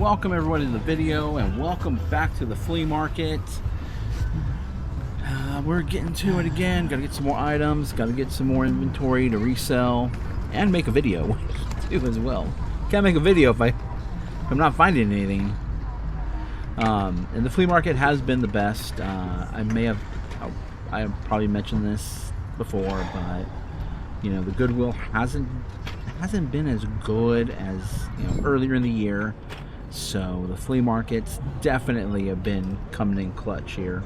welcome everyone to the video and welcome back to the flea market. We're getting to it again. Gotta get some more items, gotta get some more inventory to resell and make a video too as well. Can't make a video if I'm not finding anything. And the flea market has been the best. I probably mentioned this before, but you know, the Goodwill hasn't been as good as, you know, earlier in the year. So the flea markets definitely have been coming in clutch here.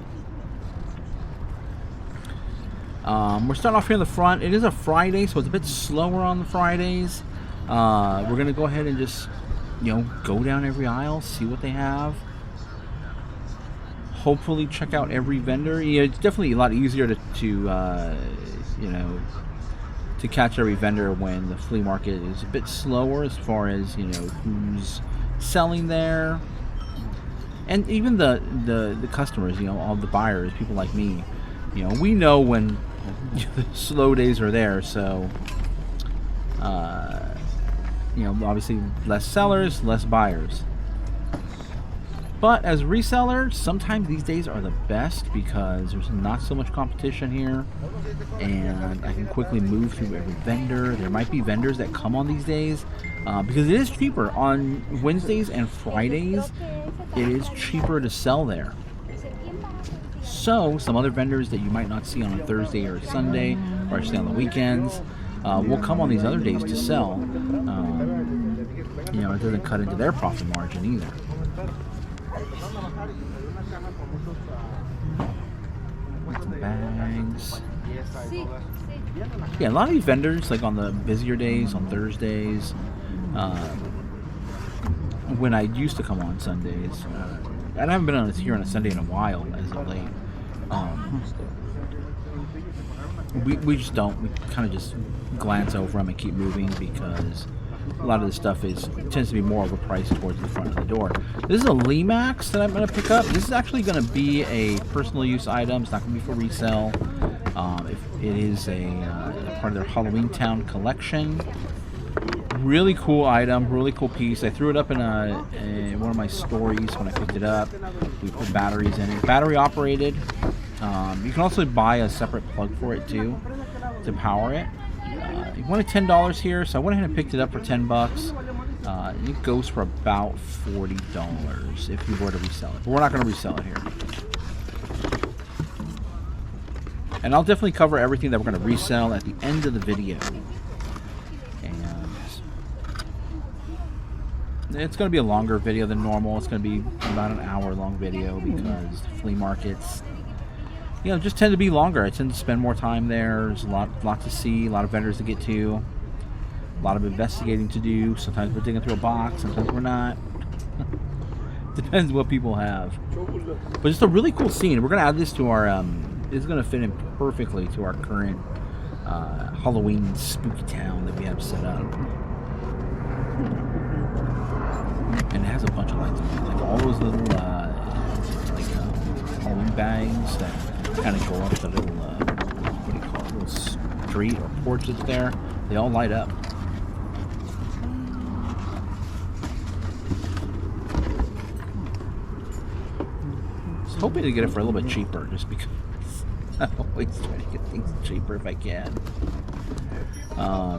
We're starting off here in the front. It is a Friday, so it's a bit slower on the Fridays. We're gonna go ahead and just, you know, go down every aisle, see what they have. Hopefully check out every vendor. Yeah, it's definitely a lot easier to you know, to catch every vendor when the flea market is a bit slower as far as, you know, who's selling there. And even the customers, you know, all the buyers, people like me, you know, we know when the slow days are there. So you know, obviously less sellers, less buyers. But as resellers, sometimes these days are the best because there's not so much competition here, and I can quickly move through every vendor. There might be vendors that come on these days because it is cheaper on Wednesdays and Fridays. It is cheaper to sell there. So some other vendors that you might not see on a Thursday or a Sunday, or actually on the weekends, will come on these other days to sell. You know, it doesn't cut into their profit margin either. Bags. Yeah, a lot of these vendors, like on the busier days, on Thursdays, when I used to come on Sundays, and I haven't been here on a Sunday in a while as of late. We just don't. We kind of just glance over them and keep moving because a lot of this stuff tends to be more of a price towards the front of the door. This is a Limax that I'm going to pick up. This is actually going to be a personal use item. It's not going to be for resale. It is a part of their Halloween Town collection. Really cool item, really cool piece. I threw it up in one of my stories when I picked it up. We put batteries in it. Battery operated. You can also buy a separate plug for it too to power it. You wanted $10 here, so I went ahead and picked it up for $10. It goes for about $40 if you were to resell it. But we're not going to resell it here. And I'll definitely cover everything that we're going to resell at the end of the video. And it's going to be a longer video than normal. It's going to be about an hour-long video because the flea markets, you know, just tend to be longer. I tend to spend more time there. There's a lot to see, a lot of vendors to get to, a lot of investigating to do. Sometimes we're digging through a box, sometimes we're not. Depends what people have. But just a really cool scene. We're going to add this to our, it's going to fit in perfectly to our current Halloween spooky town that we have set up. And it has a bunch of lights, like all those little Halloween bags that kind of go up the little, what do you call it, little street or porch that's there. They all light up. I was hoping to get it for a little bit cheaper, just because I always try to get things cheaper if I can. How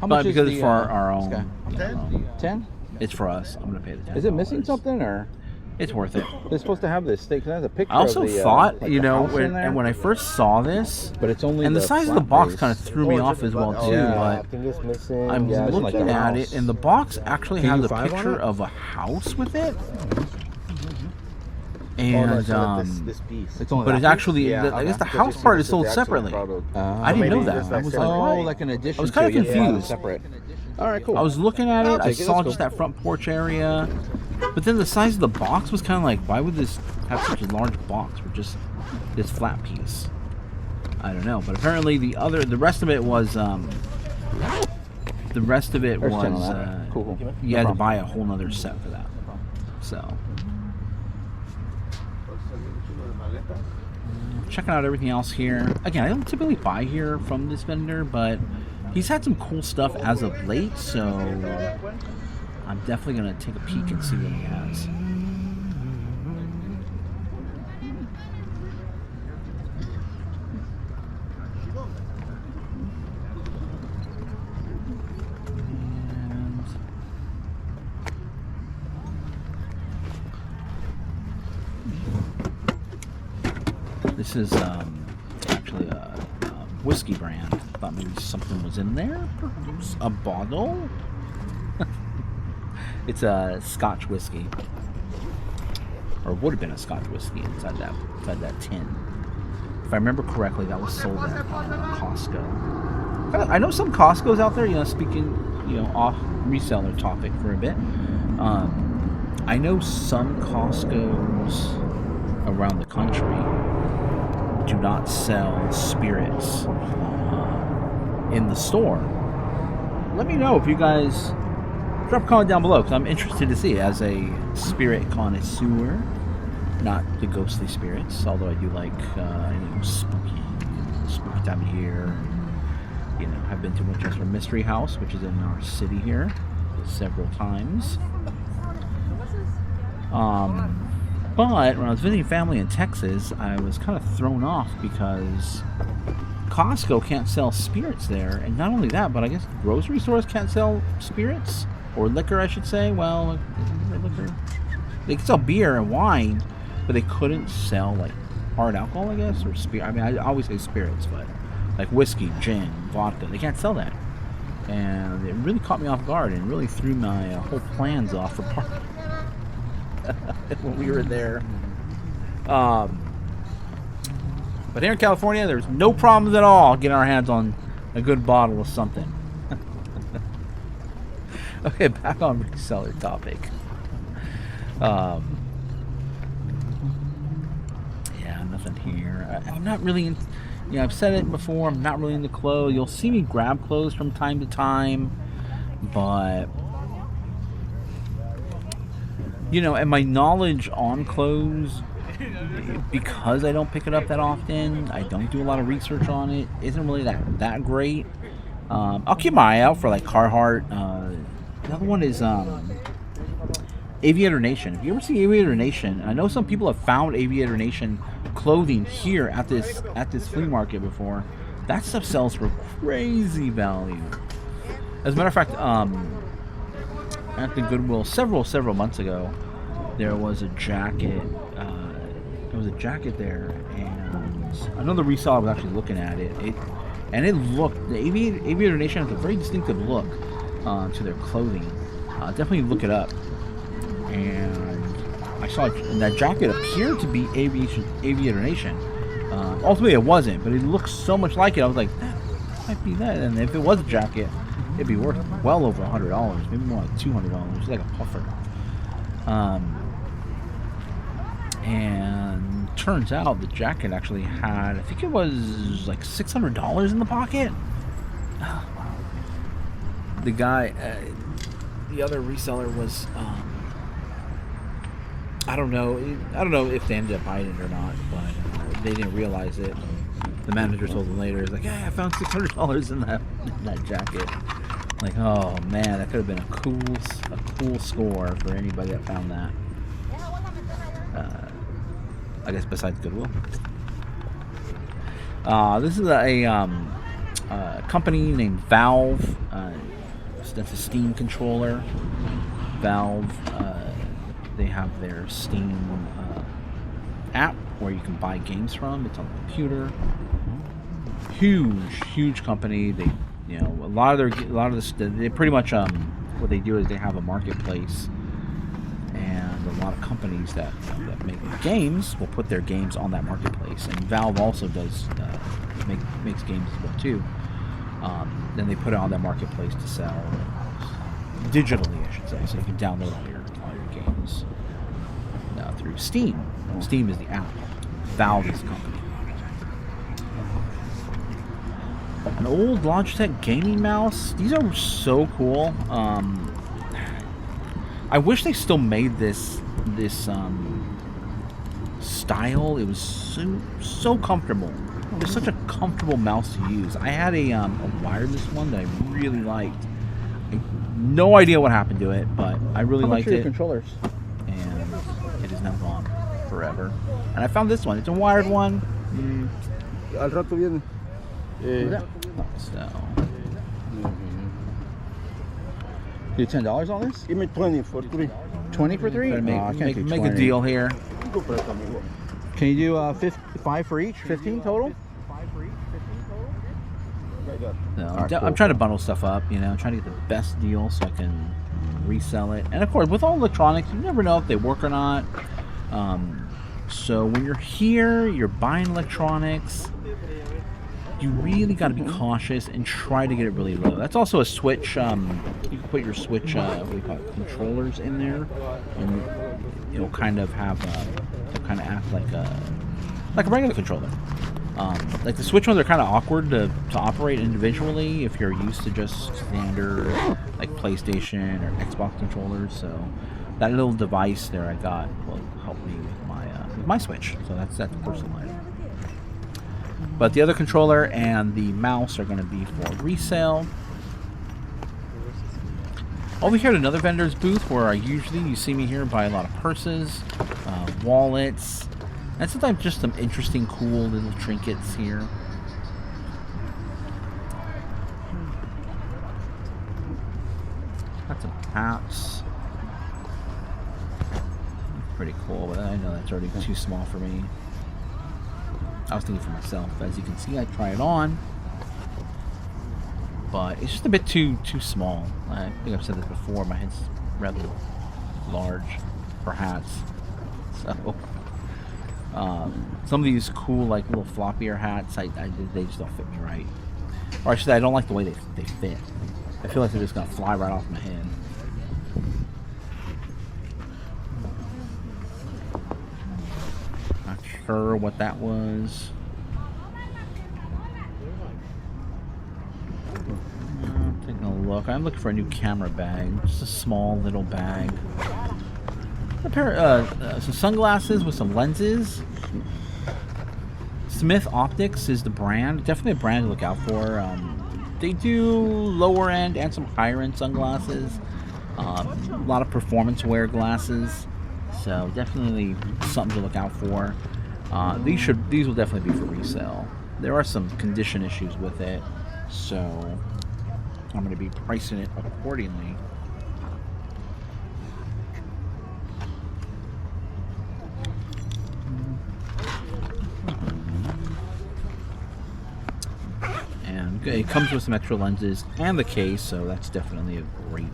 But much because is it's for our own, 10? it's for us. I'm gonna pay the $10. Is it missing something, or It's worth it. they're supposed to have this steak? Cause it has a picture. I also of the, thought, like you the know, house in there. when I first saw this, But it's only and the size of the flat box base. kind of threw me off as well too. Yeah. But I'm Yeah, it's like looking the at house. it, and the box actually Can has you a five on picture it? of a house with it. And this piece. It's only but that it's piece? actually, I guess the house part is sold separately. I didn't know that. I was like, oh, what? like an addition. I was kind of to it. Yeah, confused. separate. All right, cool. I was looking at it. I take it, saw that's just cool. that front porch area, but then the size of the box was kind of like, why would this have such a large box for just this flat piece? I don't know, but apparently the rest of it was cool. You had to buy a whole nother set for that. So checking out everything else here. Again, I don't typically buy here from this vendor, but he's had some cool stuff as of late, so I'm definitely going to take a peek and see what he has. This is actually a whiskey brand. I thought maybe something was in there. Perhaps a bottle. It's a Scotch whiskey, or would have been a Scotch whiskey inside that tin. If I remember correctly, that was sold at Costco. I know some Costco's out there. Speaking off reseller topic for a bit. I know some Costco's around the country do not sell spirits in the store. Let me know if you guys drop a comment down below, because I'm interested to see, as a spirit connoisseur, not the ghostly spirits, although I do like spooky time of year. I've been to Winchester Mystery House, which is in our city here, several times. But when I was visiting family in Texas, I was kind of thrown off because Costco can't sell spirits there. And not only that, but I guess grocery stores can't sell spirits. Or liquor, I should say. Well, liquor. They could sell beer and wine, but they couldn't sell, like, hard alcohol, I guess, or spirit. I mean, I always say spirits, but like whiskey, gin, vodka, they can't sell that. And it really caught me off guard and really threw my whole plans off for party when we were there. But here in California, there's no problems at all getting our hands on a good bottle of something. Okay, back on reseller topic. Yeah, nothing here. I'm not really in, I've said it before, I'm not really into clothes. You'll see me grab clothes from time to time, but and my knowledge on clothes, because I don't pick it up that often, I don't do a lot of research on it, isn't really that great. I'll keep my eye out for like Carhartt. Another one is Aviator Nation. If you ever see Aviator Nation, I know some people have found Aviator Nation clothing here at this flea market before. That stuff sells for crazy value. As a matter of fact, at the Goodwill several months ago, there was a jacket. There was a jacket there, and I know the reseller was actually looking at it. It looked, the Aviator Nation has a very distinctive look to their clothing. Definitely look it up. And I saw that jacket appeared to be Aviator Nation. Ultimately, it wasn't, but it looked so much like it. I was like, that might be that. And if it was a jacket, it'd be worth well over $100, maybe more like $200. It's like a puffer. And turns out the jacket actually had, I think it was like $600 in the pocket. Oh, wow. The guy, the other reseller was, I don't know if they ended up buying it or not, but they didn't realize it. The manager told them later, he's like, "Yeah, I found $600 in that jacket." Like, oh man, that could have been a cool score for anybody that found that. I guess besides Goodwill. This is a company named Valve. That's a Steam controller. Valve. They have their Steam app where you can buy games from. It's on the computer. Huge company. They, a lot of this. They pretty much what they do is they have a marketplace, and a lot of companies that make games will put their games on that marketplace. And Valve also does makes games as well too. Then they put it on that marketplace to sell digitally, I should say, so you can download all your games through Steam. Steam is the app. Valve is the company. An old Logitech gaming mouse. These are so cool. I wish they still made this style. It was so comfortable. It's such a comfortable mouse to use. I had a wireless one that I really liked. I No idea what happened to it, but I really How much liked are your it. controllers? And it is now gone forever. And I found this one. It's a wired one. Al rato viene. So Do $10 on this? Give me 20 for 3. 20 for 3? try to make, No, I can't do make a 20. deal here. Can you do 5 for each? 15 total? No, Alright, I'm cool. trying to bundle stuff up, you know, trying to get the best deal so I can resell it. And of course, with all electronics, you never know if they work or not. So when you're here, you're buying electronics, you really got to be cautious and try to get it really low. That's also a switch. You can put your switch, what do you call it, controllers in there, and it'll kind of have, it'll kind of act like a regular controller. Like the Switch ones are kind of awkward to operate individually if you're used to just standard like PlayStation or Xbox controllers. So that little device there I got will help me with my Switch. So that's personalized. But the other controller and the mouse are going to be for resale. Over here at another vendor's booth where you see me here buy a lot of purses, wallets, and sometimes just some interesting, cool little trinkets here. Got some hats. Pretty cool, but I know that's already too small for me. I was thinking for myself. As you can see, I try it on, but it's just a bit too small. I think I've said this before. My head's rather large for hats, so. Some of these cool, like little floppier hats, they just don't fit me right. Or actually, I don't like the way they fit. I feel like they're just gonna fly right off my head. Not sure what that was. Taking a look. I'm looking for a new camera bag. Just a small little bag. A pair, some sunglasses with some lenses. Smith Optics is the brand. Definitely a brand to look out for. They do lower end and some higher end sunglasses. A lot of performance wear glasses. So definitely something to look out for. These will definitely be for resale. There are some condition issues with it, so I'm going to be pricing it accordingly. And it comes with some extra lenses and the case, so that's definitely a great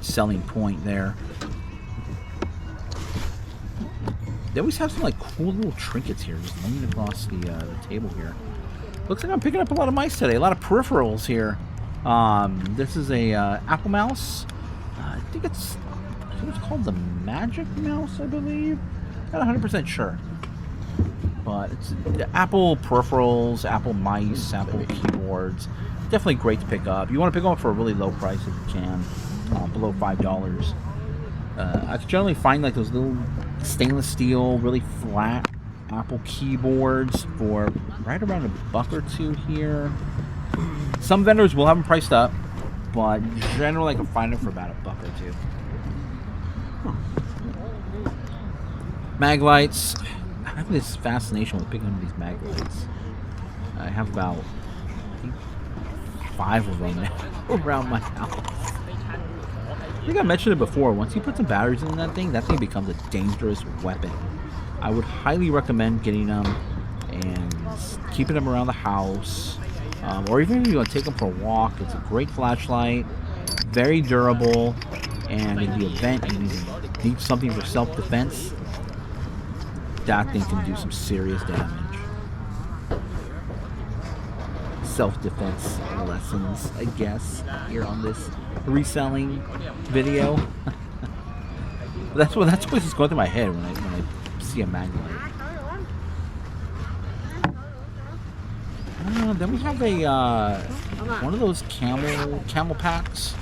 selling point there. They always have some like cool little trinkets here, just laying across the table here. Looks like I'm picking up a lot of mice today, a lot of peripherals here. This is a Apple mouse. I think it's called the Magic Mouse, I believe. Not 100% sure. But it's Apple peripherals, Apple mice, Apple keyboards. Definitely great to pick up. You want to pick them up for a really low price if you can, below $5. I can generally find like those little stainless steel, really flat Apple keyboards for right around $1 or $2 here. Some vendors will have them priced up, but generally I can find them for about $1 or $2. Mag lights. I have this fascination with picking up these mag lights. I have about 5 of them now around my house. I think I mentioned it before. Once you put some batteries in that thing becomes a dangerous weapon. I would highly recommend getting them and keeping them around the house, or even if you want to take them for a walk. It's a great flashlight, very durable, and in the event you need something for self-defense, that thing can do some serious damage. Self-defense lessons, I guess, here on this reselling video. that's what's going through my head when I see a mag light. Then we have a one of those camel packs.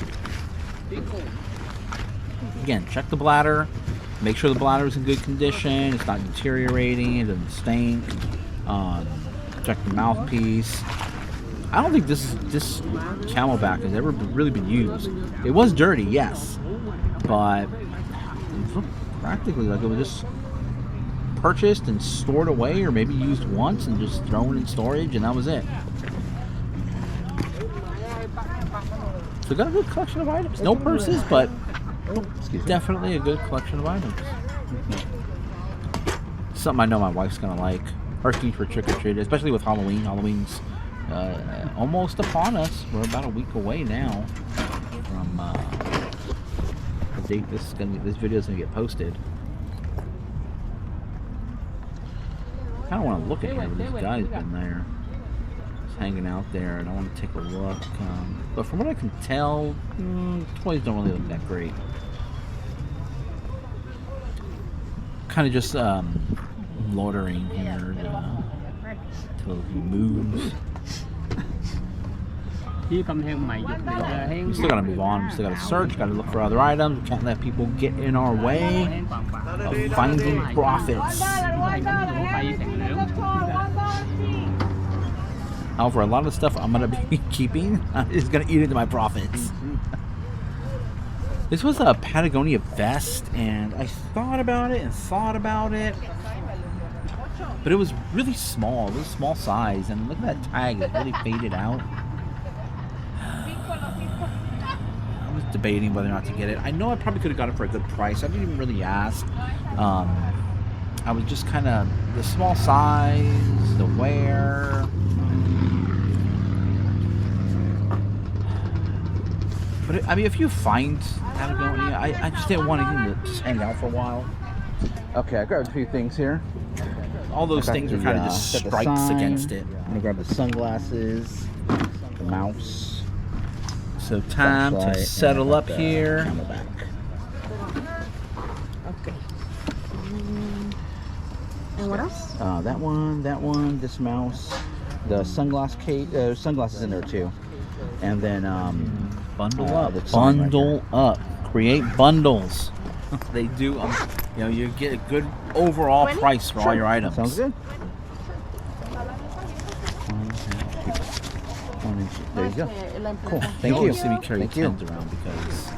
Again, check the bladder. Make sure the bladder is in good condition. It's not deteriorating. It doesn't stink. Check the mouthpiece. I don't think this camelback has ever really been used. It was dirty, yes, but it looked practically like it was just purchased and stored away, or maybe used once and just thrown in storage, and that was it. So got a good collection of items. No purses, but definitely a good collection of items. Something I know my wife's gonna like. Her key for trick or treat, especially with Halloween. Halloween's almost upon us. We're about a week away now from the date this video is gonna get posted. I kind of want to look at him, but this guy's been there, just hanging out there, and I want to take a look. But from what I can tell, toys don't really look that great. Kind of just loitering here till he moves. We still gotta move on. We still gotta search. Gotta look for other items. We can't let people get in our way of finding profits. However, a lot of the stuff I'm gonna be keeping is gonna eat into my profits. This was a Patagonia vest, and I thought about it and thought about it, but it was really small. It was small size, and look at that tag; it's really faded out. I was debating whether or not to get it. I know I probably could have got it for a good price. I didn't even really ask. I was just kind of the small size, the wear. But I mean, if you find Patagonia, I just didn't want anything to just hang out for a while. Okay, I grabbed a few things here. All those things are kind of just strikes against it. I'm gonna grab the sunglasses, the mouse. So time to settle up here. On the back. Okay. And what else? That one, this mouse, the sunglass case, sunglasses in there too, and then Bundle up. the sign right Bundle up. Create bundles. They do. You know, you get a good overall price for all your items. Sounds good. There you go. Cool. Thank You you. always see me carry Thank you. 10s around because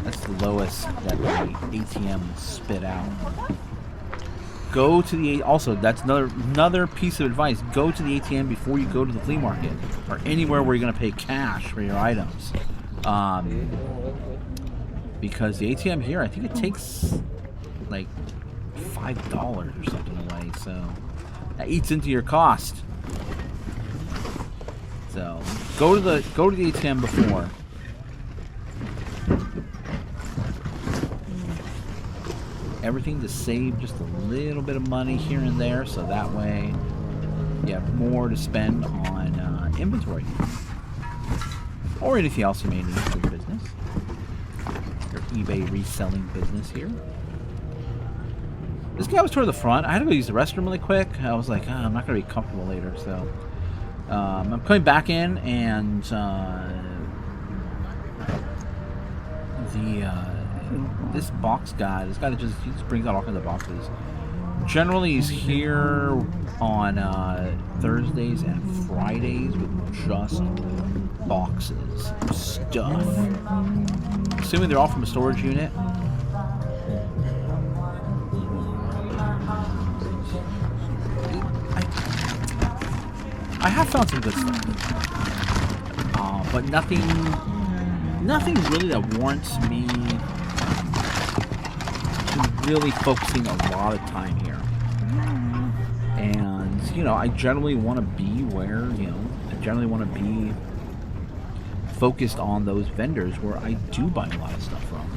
that's the lowest that the ATM will spit out. Go to the also. That's another piece of advice. Go to the ATM before you go to the flea market or anywhere where you're going to pay cash for your items. Because the ATM here, I think it takes like $5 or something away, so that eats into your cost. So go to the ATM before. Everything to save just a little bit of money here and there, so that way you have more to spend on inventory or anything else you may need for your business. Your eBay reselling business here. This guy was toward the front. I had to go use the restroom really quick. I was like, I'm not going to be comfortable later, so I'm coming back in, and this box guy, this guy that he just brings out all kinds of boxes. Generally, he's here on Thursdays and Fridays with just boxes, stuff. Assuming they're all from a storage unit. I have found some good stuff, but nothing really that warrants me really focusing a lot of time here. And you know, I generally want to be where I generally want to be focused on those vendors where I do buy a lot of stuff from,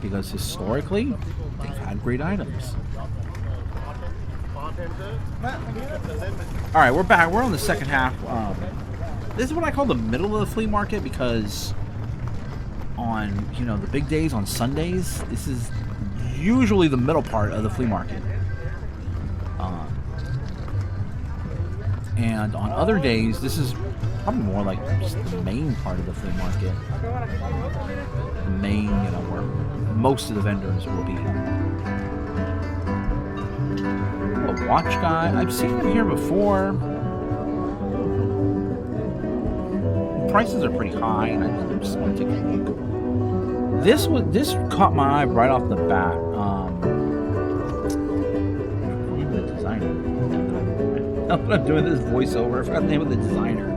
because historically they've had great items. All right, we're back. We're on the second half. This is what I call the middle of the flea market, because on the big days, on Sundays, this is usually the middle part of the flea market. And on other days, this is probably more like just the main part of the flea market. The main, where most of the vendors will be. A watch guy. I've seen him here before. prices are pretty high, and I just want to take a look. This caught my eye right off the bat. The designer. I'm doing this voiceover. I forgot the name of the designer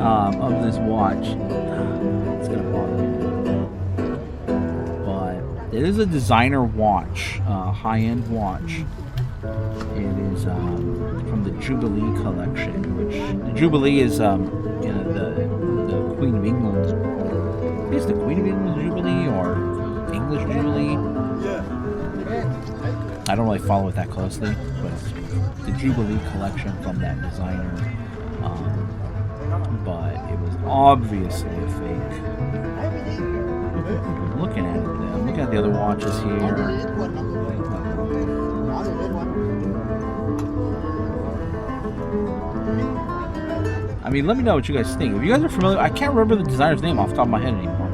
of this watch. It's gonna bother me. But it is a designer watch, high-end watch. It is from the Jubilee collection, which the Jubilee is the Queen of England. Is the Queen of England Jubilee or English Jubilee? I don't really follow it that closely, but it's the Jubilee collection from that designer. But it was obviously a fake. I'm looking at it. I'm looking at the other watches here. I mean, let me know what you guys think. If you guys are familiar, I can't remember the designer's name off the top of my head anymore.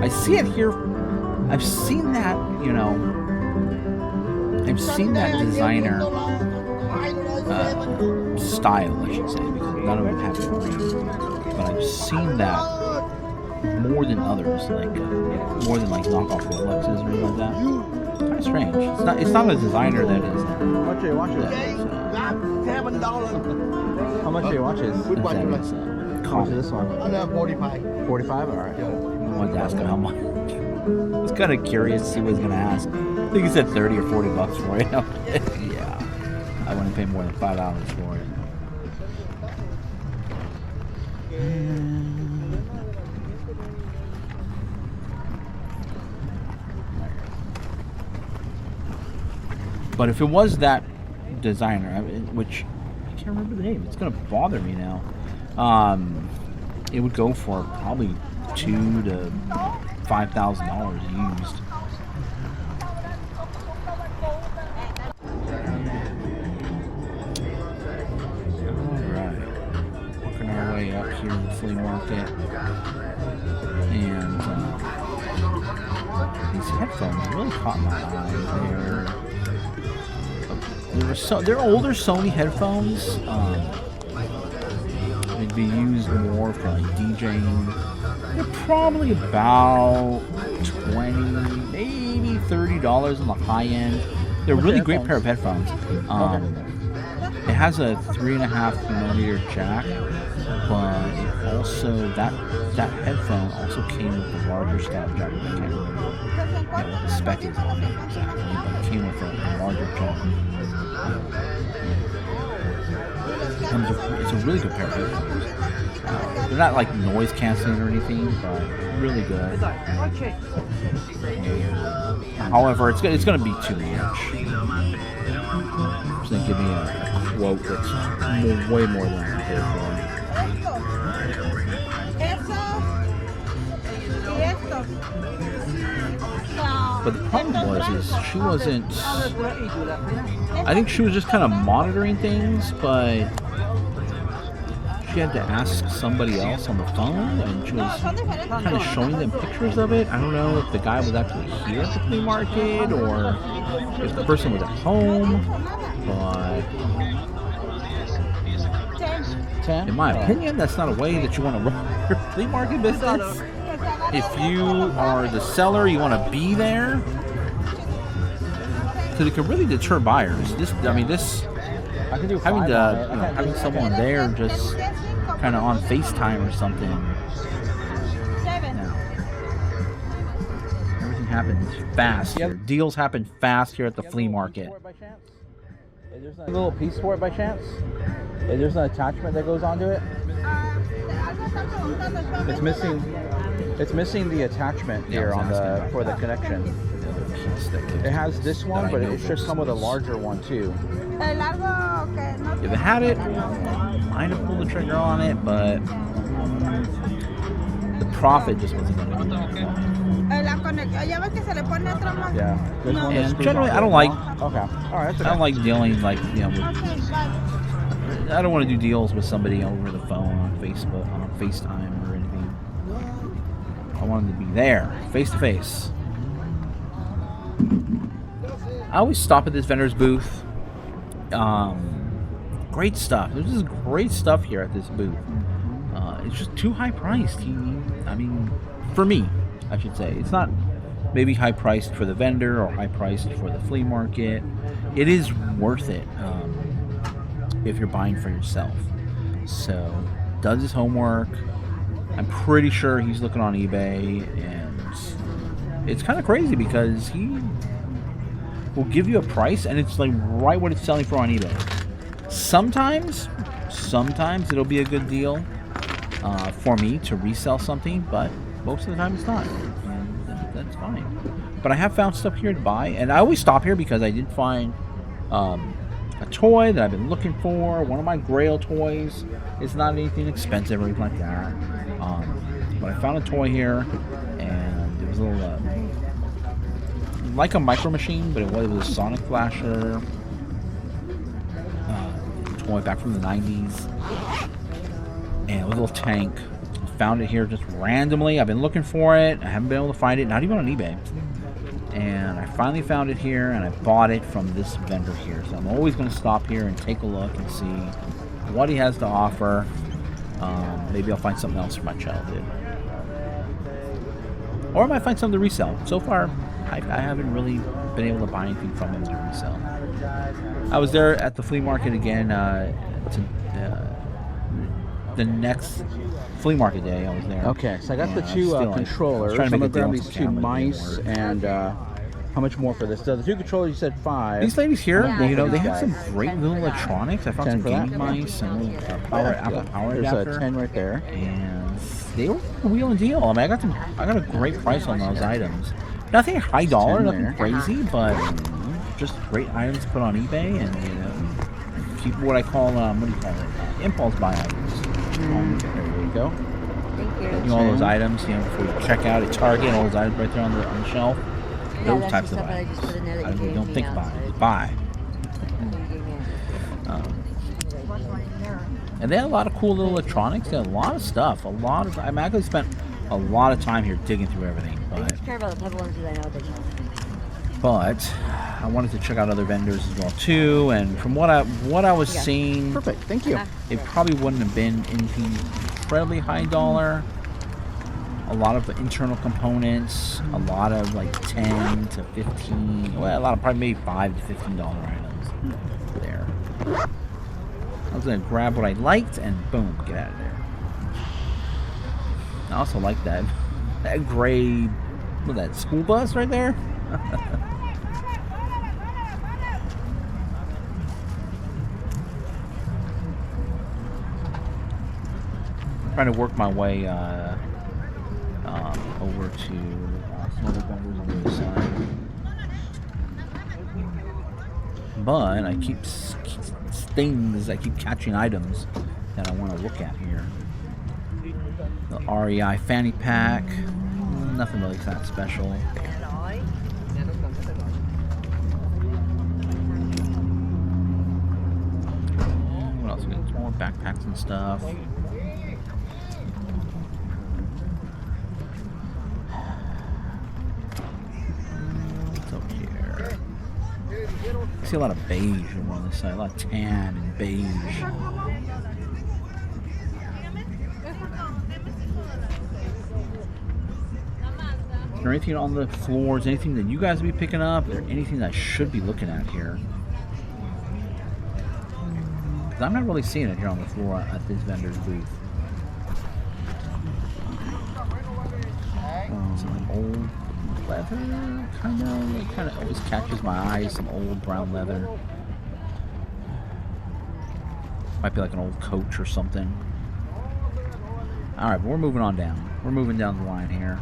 I see it here. I've seen that, you know. I've seen that designer style, I should say, because none of them have it. But I've seen that more than others, like more than like knockoff Rolexes or anything like that. Kind of strange. It's not a designer that is. How much are your watches? How much are your watches? How much is this one? 45. 45? Alright. I wanted to ask him how much. I was kind of curious to see what he was going to ask. I think he said 30 or 40 bucks for it. Yeah. I wouldn't pay more than $5 for it. But if it was that designer, which I can't remember the name, it's gonna bother me now. It would go for probably $2,000 to $5,000 used. Alright, working our way up here to the flea market, and these headphones really caught my eye. They're older Sony headphones. They'd be used more for like DJing. They're probably about $20, maybe $30 on the high end. They're a really great pair of headphones. It has a 3.5mm jack, but it also that headphone also came with the larger style jack. I can't remember what the spec is on it exactly, but it came with a larger jack. It's a really good pair of headphones. They're not like noise canceling or anything, but really good. However, it's going to be too much. It's going to give me a quote that's way more than I paid for. But the problem was she wasn't. I think she was just kind of monitoring things, but she had to ask somebody else on the phone, and she was kind of showing them pictures of it. I don't know if the guy was actually here at the flea market or if the person was at home, but in my opinion, that's not a way that you want to run your flea market business. If you are the seller, you want to be there, because it can really deter buyers. Having someone there just kind of on FaceTime or something. Everything happens fast. Here. Deals happen fast here at the flea market. Is there a little piece for it by chance? Is there an attachment that goes onto it? It's missing the attachment here for the connection. It has this one, but it should come with a larger one too. If it had it, I might have pulled the trigger on it, but the profit just wasn't going to be there. Yeah. And generally, I don't like. Okay. All right. I don't like dealing with. I don't want to do deals with somebody over the phone, on Facebook, on FaceTime, or anything. I want them to be there, face to face. I always stop at this vendor's booth. Great stuff. There's just great stuff here at this booth. it's just too high priced. I mean, for me, I should say, it's not maybe high priced for the vendor or high priced for the flea market. It is worth it if you're buying for yourself. So, does his homework. I'm pretty sure he's looking on eBay, and it's kind of crazy because he will give you a price, and it's like right what it's selling for on eBay. Sometimes it'll be a good deal for me to resell something, but most of the time it's not, and that's fine. But I have found stuff here to buy, and I always stop here because I did find a toy that I've been looking for. One of my Grail toys. It's not anything expensive or anything like that. But I found a toy here, and it was a little like a micro machine, but it was a Sonic Flasher toy back from the 90s, and it was a little tank. Found it here just randomly. I've been looking for it. I haven't been able to find it, not even on eBay. And I finally found it here, and I bought it from this vendor here. So I'm always going to stop here and take a look and see what he has to offer. Maybe I'll find something else for my childhood, or I might find something to resell. So far, I haven't really been able to buy anything from him to resell. I was there at the flea market again the next flea market day. I was there. Okay, so I got the two controllers. So I'm gonna grab these two mice, and how much more for this? So the two controllers, you said $5. These ladies here, you know, they have some great little electronics. I found some gaming mice and a little Apple power adapter. There's a 10 right there. And they were a wheel and deal. I mean, I got a great price on those items. Nothing high dollar, nothing crazy, but just great items to put on eBay, and you know, keep what I call what do you call it? Impulse buy items. There you go. Thank you. You know, all those items, you know, before you check out at Target, all those items right there on the shelf. Yeah, Those that's types the of stuff that I items. just put in there that you I don't gave think me about outside. it. Buy. And they had a lot of cool little electronics. They had a lot of stuff. I mean, I actually spent a lot of time here digging through everything. I But just care about the pebble ones because I know what they cost. But I wanted to check out other vendors as well too. And from what I was seeing, Perfect. Thank you. it probably wouldn't have been anything incredibly high dollar. A lot of internal components, a lot of like 10 to 15, well, a lot of probably maybe $5 to $15 items there. I was gonna grab what I liked and boom, get out of there. I also like that gray, what, that school bus right there. Trying to work my way over to some other vendors on the other side, but I keep catching items that I want to look at here. The REI fanny pack, nothing really that special. What else? We got more backpacks and stuff. I see a lot of beige over on this side, a lot of tan and beige. Is there anything on the floors, anything that you guys will be picking up, or anything that I should be looking at here? Because I'm not really seeing it here on the floor at this vendor's booth. Some old leather, kind of always catches my eye. Some old brown leather. Might be like an old coach or something. All right, but we're moving on down. We're moving down the line here.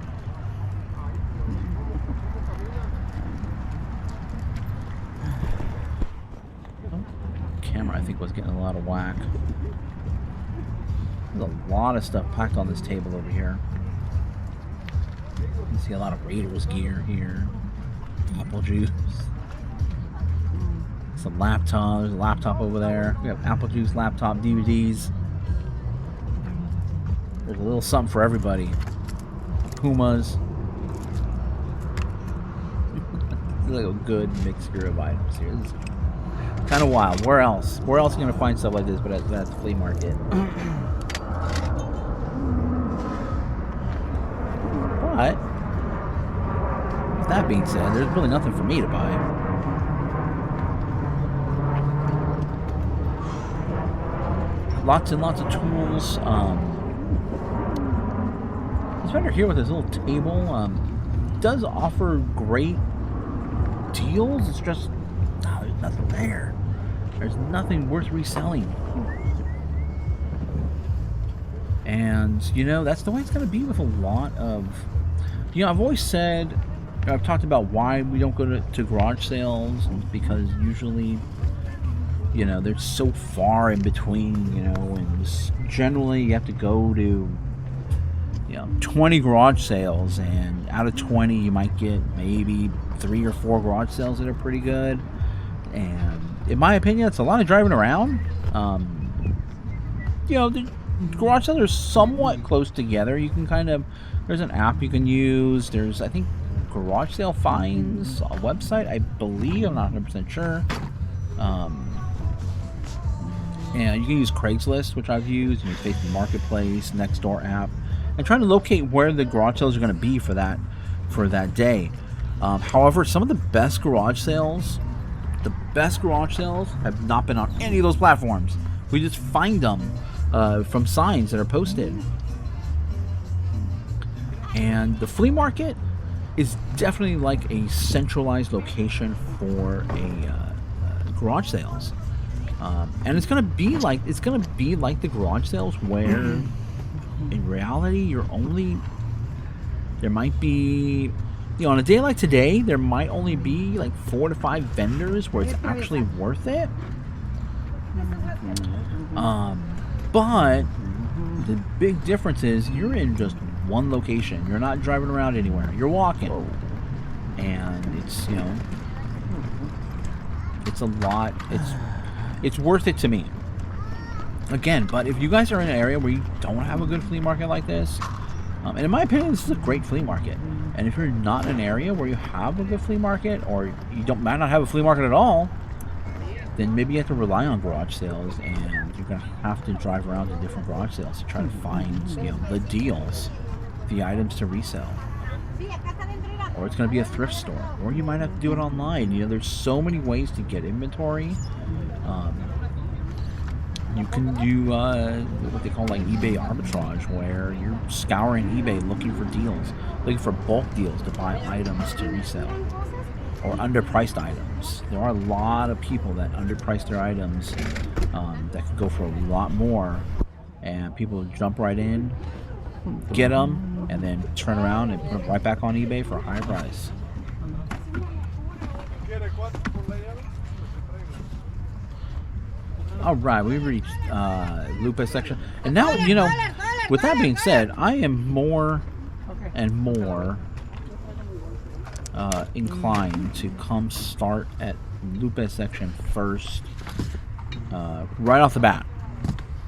Camera, I think, was getting a lot of whack. There's a lot of stuff packed on this table over here. You see a lot of Raiders gear here. Apple juice. Some laptop. There's a laptop over there. We have Apple juice, laptop, DVDs. There's a little something for everybody. Pumas. Like a good mixture of items here. This is kind of wild. Where else? Where else are you gonna find stuff like this? But at the flea market. But with that being said, there's really nothing for me to buy. Lots and lots of tools. This vendor here with his little table does offer great deals. It's just there's nothing there. There's nothing worth reselling. And, you know, that's the way it's going to be with a lot of... You know, I've always said... I've talked about why we don't go to garage sales. Because usually, you know, they're so far in between, you know. And generally, you have to go to, you know, 20 garage sales. And out of 20, you might get maybe 3 or 4 garage sales that are pretty good. And in my opinion, it's a lot of driving around. You know, the garage sales are somewhat close together. You can kind of, there's an app you can use. There's, I think, Garage Sale Finds, a website, I believe. I'm not 100% sure. And you can use Craigslist, which I've used. You can use Facebook Marketplace, Nextdoor app, and trying to locate where the garage sales are going to be for that day. However, some of the best garage sales have not been on any of those platforms. We just find them from signs that are posted. And the flea market is definitely like a centralized location for a garage sales. And it's gonna be like the garage sales where in reality there might be, you know, on a day like today, there might only be like 4 to 5 vendors where it's actually worth it. But the big difference is you're in just one location. You're not driving around anywhere. You're walking. And it's, you know, it's a lot. It's worth it to me. Again, but if you guys are in an area where you don't have a good flea market like this, and in my opinion, this is a great flea market. And if you're not in an area where you have a good flea market, or you might not have a flea market at all, then maybe you have to rely on garage sales, and you're gonna have to drive around to different garage sales to try to find, you know, the deals, the items to resell. Or it's gonna be a thrift store, or you might have to do it online. You know, there's so many ways to get inventory. You can do what they call like eBay arbitrage, where you're scouring eBay looking for deals, looking for bulk deals to buy items to resell, or underpriced items. There are a lot of people that underprice their items that could go for a lot more, and people jump right in, get them, and then turn around and put them right back on eBay for a higher price. All right, we reached Lupe section, and now, you know, with that being said, I am more and more inclined to come start at Lupe section first, right off the bat,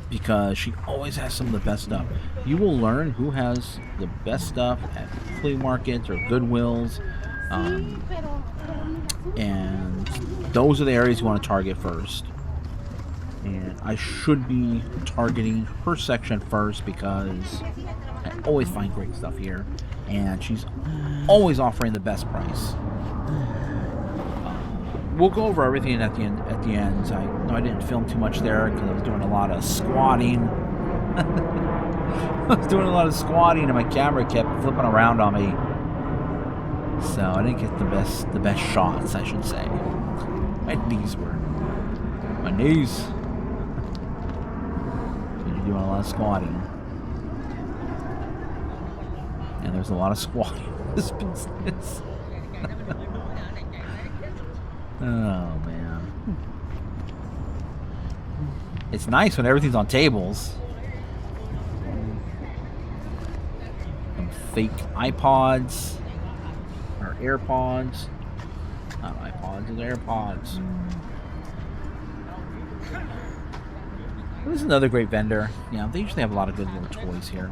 because she always has some of the best stuff. You will learn who has the best stuff at flea markets or Goodwills, and those are the areas you want to target first. And I should be targeting her section first because I always find great stuff here, and she's always offering the best price. We'll go over everything at the end. I know I didn't film too much there because I was doing a lot of squatting. I was doing a lot of squatting, and my camera kept flipping around on me, so I didn't get the best shots, I should say. My knees. Doing a lot of squatting, and there's a lot of squatting in this business. Oh man, it's nice when everything's on tables. Some fake iPods or AirPods, not iPods, it's AirPods. This is another great vendor. Yeah, they usually have a lot of good little toys here.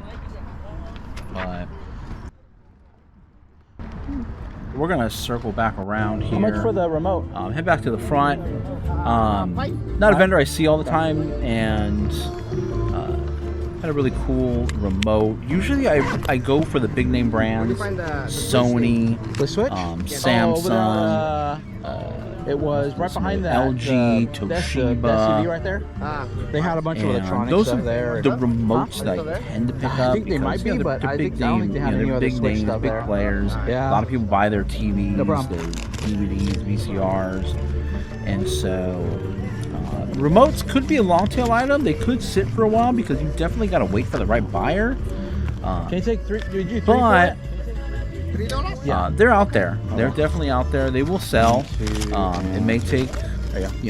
But we're gonna circle back around here. How much for the remote? Head back to the front. Not a vendor I see all the time, and Had a really cool remote. Usually I go for the big name brands. Sony, The Switch? Samsung. It was right behind that. LG, the Toshiba. SUV right there. They had a bunch of electronics those up are there. the remotes that I tend to pick up. I think they might be, but I don't think they have any other big Switch names, stuff big there. players. Yeah. A lot of people buy their TVs, No problem. their DVDs, VCRs, and so remotes could be a long tail item. They could sit for a while because you definitely got to wait for the right buyer. Can you take three? Did you But yeah, they're out there. They're definitely out there. They will sell. It may take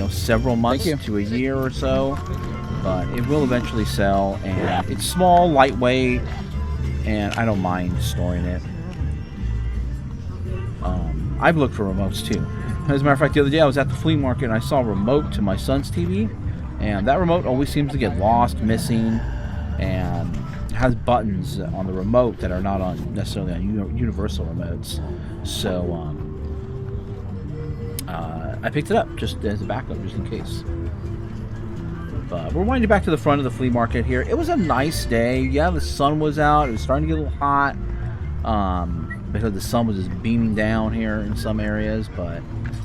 several months to a year or so, but it will eventually sell. And it's small, lightweight, and I don't mind storing it. I've looked for remotes too. As a matter of fact, the other day I was at the flea market and I saw a remote to my son's TV, and that remote always seems to get lost, missing, and has buttons on the remote that are not on necessarily on universal remotes. So I picked it up just as a backup, just in case. But we're winding back to the front of the flea market here. It was a nice day. Yeah, the sun was out. It was starting to get a little hot because the sun was just beaming down here in some areas. But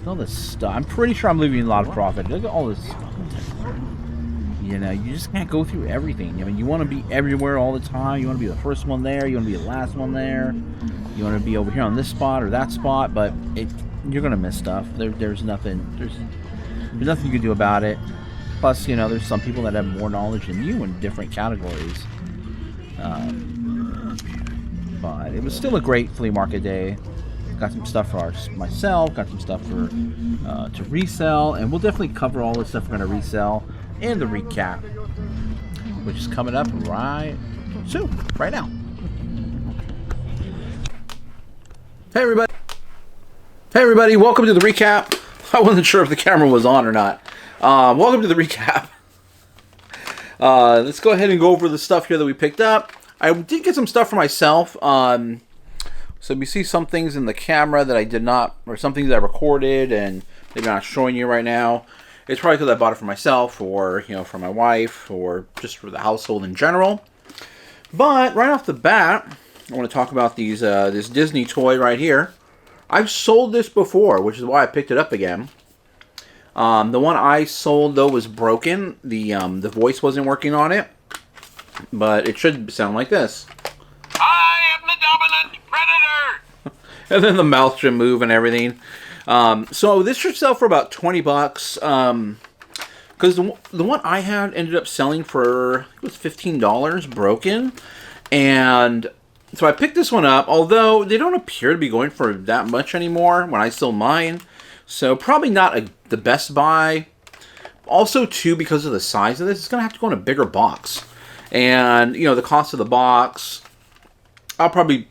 all this stuff, I'm pretty sure I'm leaving a lot of profit. Look at all this stuff. You know, you just can't go through everything. I mean, you want to be everywhere all the time. You want to be the first one there. You want to be the last one there. You want to be over here on this spot or that spot. But you're gonna miss stuff. There's nothing. There's nothing you can do about it. Plus, you know, there's some people that have more knowledge than you in different categories. But it was still a great flea market day. Got some stuff for myself. Got some stuff for to resell, and we'll definitely cover all the stuff we're gonna resell in the recap, which is coming up right soon, right now. Hey everybody, welcome to the recap. I wasn't sure if the camera was on or not. Welcome to the recap. Let's go ahead and go over the stuff here that we picked up. I did get some stuff for myself. So you see some things in the camera that I did not, or some things that I recorded and maybe not showing you right now. It's probably because I bought it for myself, or for my wife, or just for the household in general. But right off the bat, I want to talk about this Disney toy right here. I've sold this before, which is why I picked it up again. The one I sold though was broken. The voice wasn't working on it, but it should sound like this. I am the dominant predator. And then the mouth should move and everything. So this should sell for about $20. Because the one I had ended up selling for, I think it was $15 broken. And so I picked this one up, although they don't appear to be going for that much anymore when I sold mine. So probably not the best buy. Also, too, because of the size of this, it's going to have to go in a bigger box. And, the cost of the box, I'll probably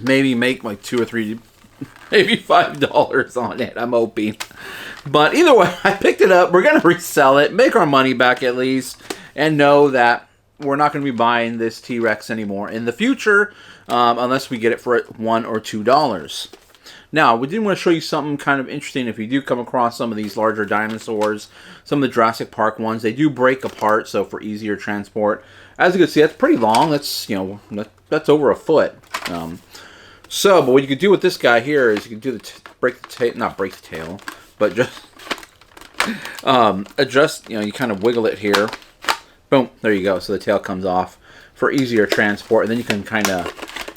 maybe make like $2 or $3, maybe $5 on it, I'm hoping. But either way, I picked it up. We're going to resell it, make our money back at least, and know that we're not going to be buying this T-Rex anymore in the future, unless we get it for $1 or $2. Now, we did want to show you something kind of interesting. If you do come across some of these larger dinosaurs, some of the Jurassic Park ones, they do break apart, so for easier transport. As you can see, that's pretty long. That's, that's over a foot. But what you could do with this guy here is you can do not break the tail, but just adjust, you kind of wiggle it here. Boom, there you go. So the tail comes off for easier transport, and then you can kind of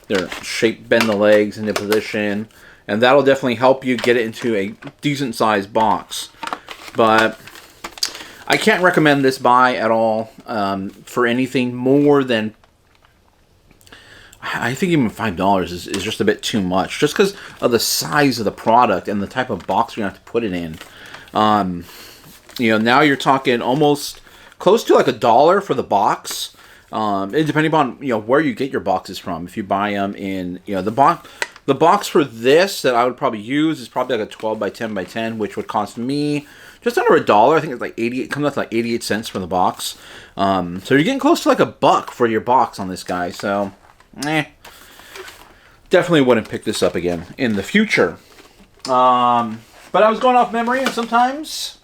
bend the legs into position, and that'll definitely help you get it into a decent sized box. But I can't recommend this buy at all for anything more than, I think even $5 is just a bit too much, just because of the size of the product and the type of box you're going to have to put it in. Now you're talking almost close to like $1 for the box, depending upon where you get your boxes from. If you buy them in the box for this that I would probably use is probably like a 12 by 10 by 10, which would cost me just under $1. I think it's like 88. It comes out to like 88 cents for the box. So you're getting close to like $1 for your box on this guy. So, definitely wouldn't pick this up again in the future. But I was going off memory, and sometimes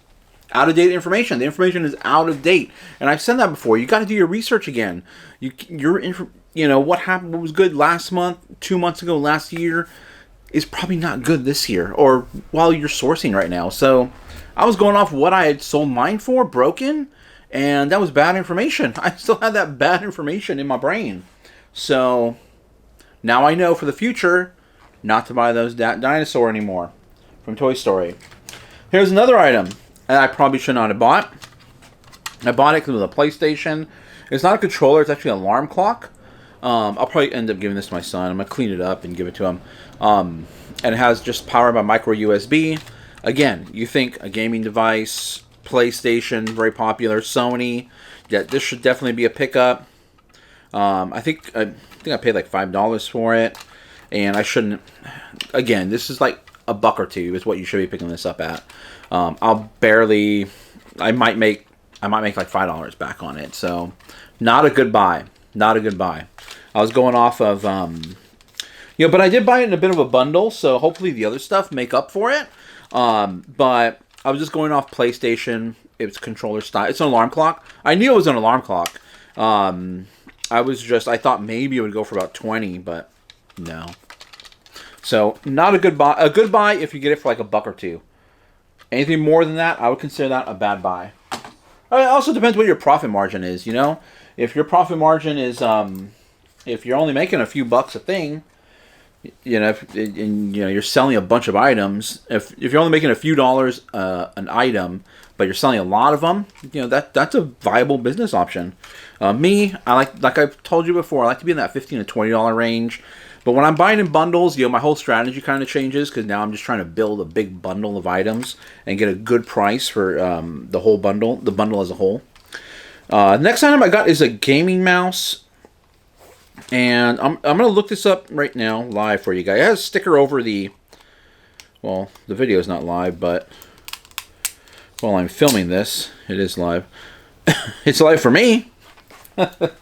out of date information. The information is out of date, and I've said that before. You got to do your research again. What happened, what was good last month, 2 months ago, last year, is probably not good this year, or while you're sourcing right now. So I was going off what I had sold mine for, broken, and that was bad information. I still had that bad information in my brain. So now I know for the future not to buy those dinosaur anymore from Toy Story. Here's another item that I probably should not have bought. I bought it because it was a PlayStation. It's not a controller. It's actually an alarm clock. I'll probably end up giving this to my son. I'm going to clean it up and give it to him. And it has just power by micro USB. Again, you think a gaming device, PlayStation, very popular, Sony. Yeah, this should definitely be a pickup. I think I paid like $5 for it. And I shouldn't... Again, this is like a buck or two is what you should be picking this up at. I might make like $5 back on it. So, not a good buy. Not a good buy. I was going off of, but I did buy it in a bit of a bundle, so hopefully the other stuff make up for it. But I was just going off PlayStation. It's controller style. It's an alarm clock. I knew it was an alarm clock. I thought maybe it would go for about 20, but no. So, not a good buy. A good buy if you get it for like a buck or two. Anything more than that, I would consider that a bad buy. It also depends what your profit margin is, you know? If your profit margin is, if you're only making a few bucks a thing, you're selling a bunch of items. If you're only making a few dollars an item, but you're selling a lot of them, that's a viable business option. Me, I like I've told you before, I like to be in that $15 to $20 range. But when I'm buying in bundles, my whole strategy kind of changes because now I'm just trying to build a big bundle of items and get a good price for the whole bundle, the bundle as a whole. Next item I got is a gaming mouse. And I'm going to look this up right now live for you guys. It has a sticker over the video is not live, but while I'm filming this, it is live. It's live for me. It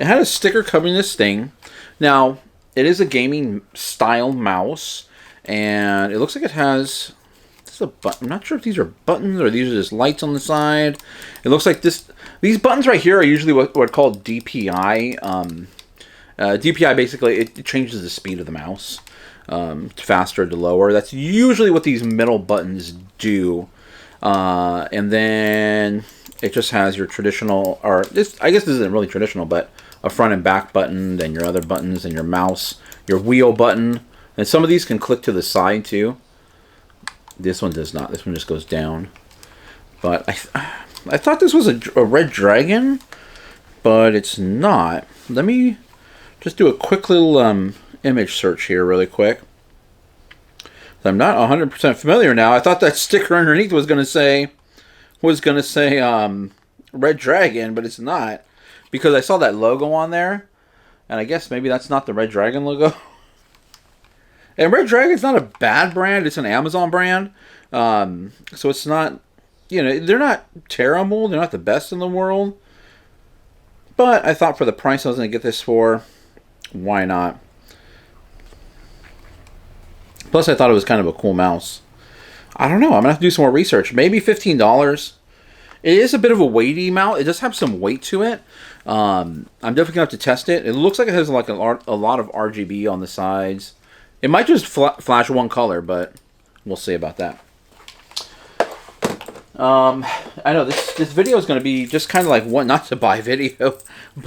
had a sticker covering this thing. Now, it is a gaming style mouse, and it looks like it has... a button. I'm not sure if these are buttons or these are just lights on the side. It looks like these buttons right here are usually what are called DPI. DPI basically it changes the speed of the mouse, faster to lower. That's usually what these middle buttons do. And then it just has your traditional, or this, I guess this isn't really traditional, but a front and back button, then your other buttons, and your mouse, your wheel button, and some of these can click to the side too. This one does not. This one just goes down. But I thought this was a red dragon, but it's not. Let me just do a quick little image search here really quick. I'm not 100% familiar now. I thought that sticker underneath was going to say red dragon, but it's not, because I saw that logo on there, and I guess maybe that's not the red dragon logo. And Red Dragon's not a bad brand. It's an Amazon brand. So it's not, they're not terrible. They're not the best in the world. But I thought for the price I was going to get this for, why not? Plus I thought it was kind of a cool mouse. I don't know. I'm going to have to do some more research. Maybe $15. It is a bit of a weighty mouse. It does have some weight to it. I'm definitely going to have to test it. It looks like it has like a lot of RGB on the sides. It might just flash one color, but we'll see about that. I know this video is going to be just kind of like what not to buy video,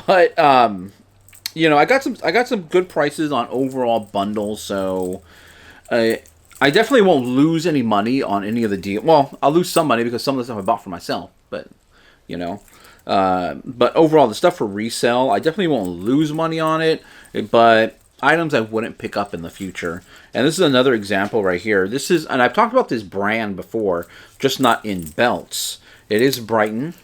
but I got some good prices on overall bundles, so I definitely won't lose any money on any of the deal. Well, I'll lose some money because some of the stuff I bought for myself, but but overall the stuff for resale, I definitely won't lose money on it, but items I wouldn't pick up in the future. And this is another example right here. This is, and I've talked about this brand before, just not in belts. It is Brighton.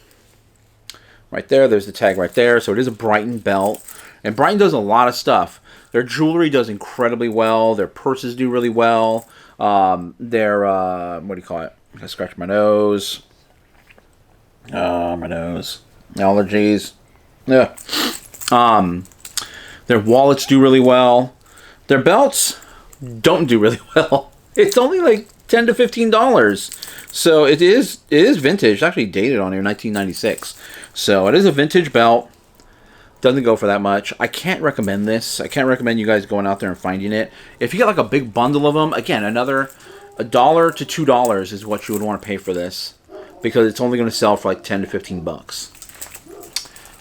Right there, there's the tag right there. So it is a Brighton belt. And Brighton does a lot of stuff. Their jewelry does incredibly well. Their purses do really well. Their, what do you call it? I scratch my nose. My nose. Allergies. Yeah. Their wallets do really well. Their belts don't do really well. It's only like $10 to $15. So it is vintage. It's actually dated on here, 1996. So it is a vintage belt. Doesn't go for that much. I can't recommend this. I can't recommend you guys going out there and finding it. If you get like a big bundle of them, again, another $1 to $2 is what you would want to pay for this, because it's only going to sell for like 10 to 15 bucks.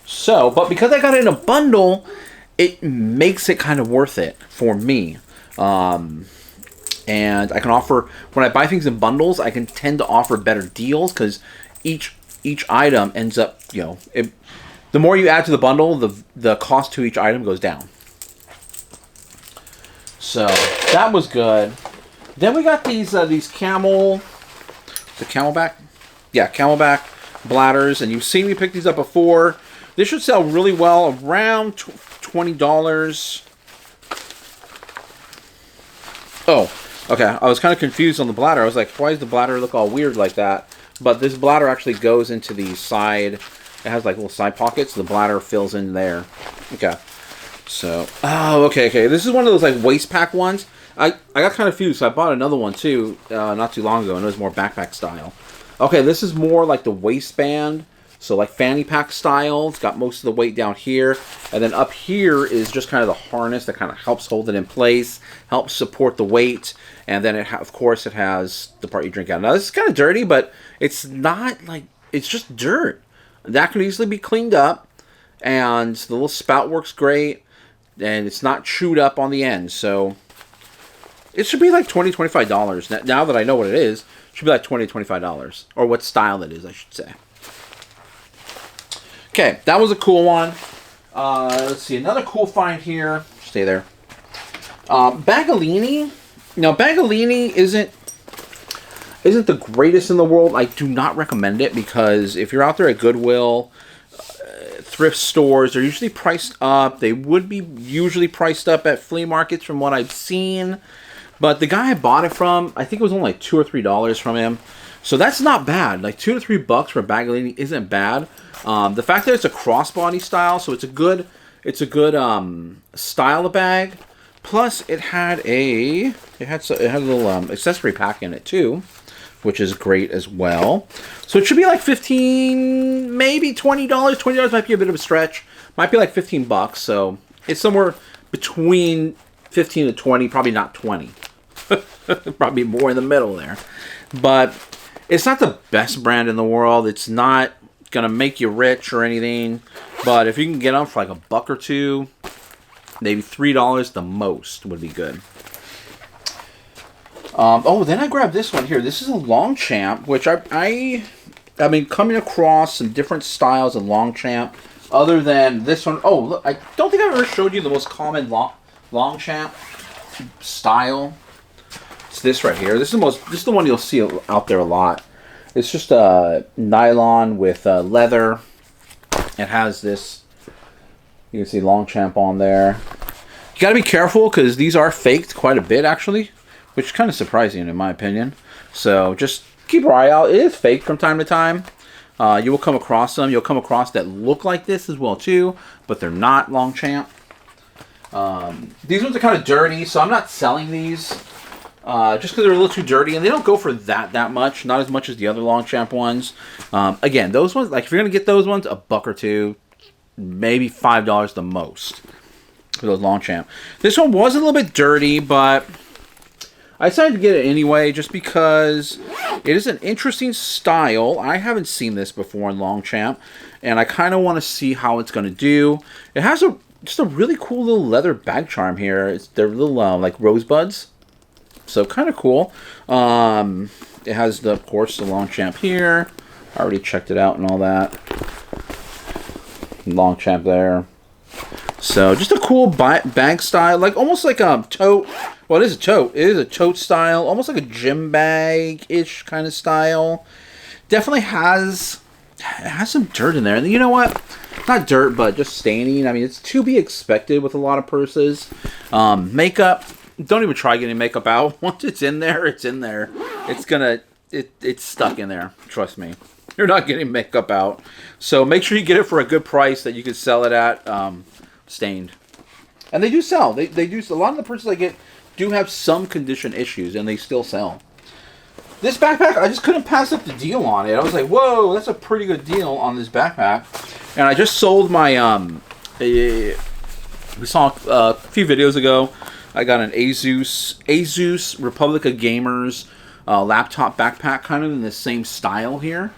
So, but because I got it in a bundle, it makes it kind of worth it for me. And I can offer, when I buy things in bundles, I can tend to offer better deals, because each item ends up, you know, the more you add to the bundle, the cost to each item goes down. So that was good. Then we got these camelback bladders, and you've seen me pick these up before. This should sell really well, around $20. Oh, okay. I was kind of confused on the bladder. I was like, why does the bladder look all weird like that? But this bladder actually goes into the side. It has like little side pockets. The bladder fills in there. Okay. So, oh, okay. This is one of those like waist pack ones. I got kind of confused, so I bought another one too not too long ago, and it was more backpack style. Okay, this is more like the waistband. So like fanny pack style. It's got most of the weight down here. And then up here is just kind of the harness that kind of helps hold it in place, helps support the weight. And then, of course, it has the part you drink out. Now, this is kind of dirty, but it's not like, it's just dirt. That can easily be cleaned up. And the little spout works great. And it's not chewed up on the end. So it should be like $20, $25. Now that I know what it is, it should be like $20, $25. Or what style it is, I should say. Okay, that was a cool one. Let's see, another cool find here. Stay there. Bagolini. Now, Bagolini isn't the greatest in the world. I do not recommend it, because if you're out there at Goodwill, thrift stores, they're usually priced up. They would be usually priced up at flea markets from what I've seen. But the guy I bought it from, I think it was only like $2 or $3 from him. So that's not bad. Like $2 to $3 for a Bagolini isn't bad. The fact that it's a crossbody style, so it's a good style of bag. Plus, it had a little accessory pack in it too, which is great as well. So it should be like $15, maybe $20. $20 might be a bit of a stretch. Might be like $15. So it's somewhere between 15 to 20. Probably not 20. Probably more in the middle there. But it's not the best brand in the world. It's not gonna make you rich or anything, but if you can get them for like $1 or $2, maybe $3 the most would be good. Oh, then I grabbed this one here. This is a Longchamp, which I mean, coming across some different styles of Longchamp other than this one. Oh, look, I don't think I've ever showed you the most common Longchamp style. It's this right here. This is the one you'll see out there a lot. It's just a nylon with leather. It has this, you can see Longchamp on there. You got to be careful, because these are faked quite a bit, actually, which is kind of surprising in my opinion. So just keep your eye out. It is faked from time to time. You will come across them. You'll come across that look like this as well too, but they're not Longchamp. These ones are kind of dirty, so I'm not selling these. Just because they're a little too dirty, and they don't go for that much, not as much as the other Longchamp ones. Again, those ones, like if you're gonna get those ones, $1 or $2, maybe $5 the most for those Longchamp. This one was a little bit dirty, but I decided to get it anyway, just because it is an interesting style. I haven't seen this before in Longchamp, and I kind of want to see how it's gonna do. It has just a really cool little leather bag charm here. They're little like rosebuds. So kind of cool. It has, of course, the Longchamp here. I already checked it out and all that. Longchamp there. So just a cool bag style, like almost like a tote. Well, it is a tote. It is a tote style, almost like a gym bag-ish kind of style. Definitely has some dirt in there, and you know what? Not dirt, but just staining. I mean, it's to be expected with a lot of purses. Makeup. Don't even try getting makeup out. Once it's in there, it's in there. It's stuck in there. Trust me. You're not getting makeup out. So make sure you get it for a good price that you can sell it at stained. And they do sell. They do. A lot of the purses I get do have some condition issues, and they still sell. this backpack, I just couldn't pass up the deal on it. I was like, whoa, that's a pretty good deal on this backpack. And I just sold my, we saw a few videos ago, I got an Asus Republic of Gamers laptop backpack, kind of in the same style here.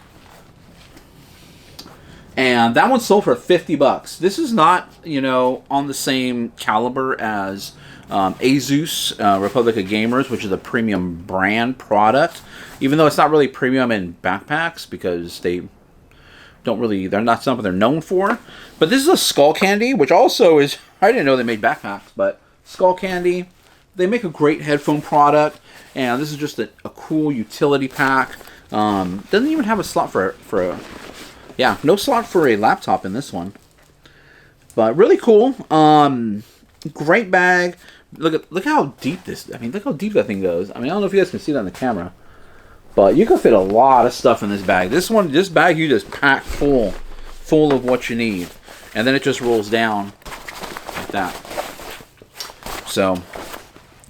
And that one sold for $50. This is not, you know, on the same caliber as Asus Republic of Gamers, which is a premium brand product. Even though it's not really premium in backpacks because they're not something they're known for. But this is a Skull Candy, which also is, I didn't know they made backpacks, but Skull Candy, they make a great headphone product. And this is just a cool utility pack. Doesn't even have a slot for a yeah, no slot for a laptop in this one. But really cool. Great bag. Look how deep this, I mean, look how deep that thing goes. I mean, I don't know if you guys can see that on the camera. But you can fit a lot of stuff in this bag. This bag you just pack full of what you need. And then it just rolls down like that. So,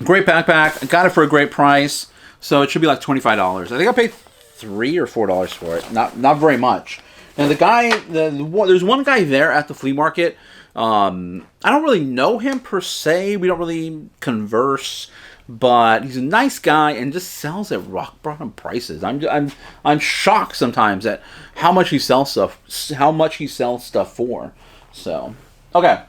great backpack. I got it for a great price. So it should be like $25. I think I paid $3 or $4 for it. Not very much. And the guy, there's one guy there at the flea market. I don't really know him per se. We don't really converse, but he's a nice guy and just sells at rock bottom prices. I'm shocked sometimes at how much he sells stuff for. So, okay,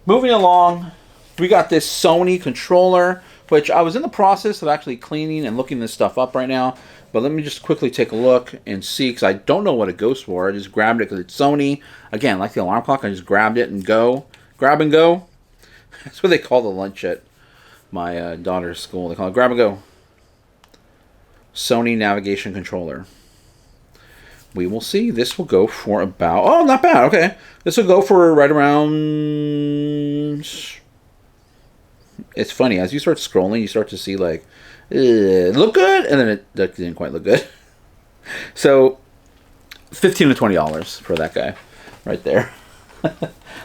moving along, we got this Sony controller, which I was in the process of actually cleaning and looking this stuff up right now. But let me just quickly take a look and see, because I don't know what it goes for. I just grabbed it because it's Sony. Again, like the alarm clock, I just grabbed it and go. Grab and go. That's what they call the lunch at my daughter's school. They call it grab and go. Sony navigation controller. We will see. This will go for about... Oh, not bad. Okay. This will go for right around... It's funny. As you start scrolling, you start to see like... look good, and then it didn't quite look good. So, $15 to $20 for that guy, right there.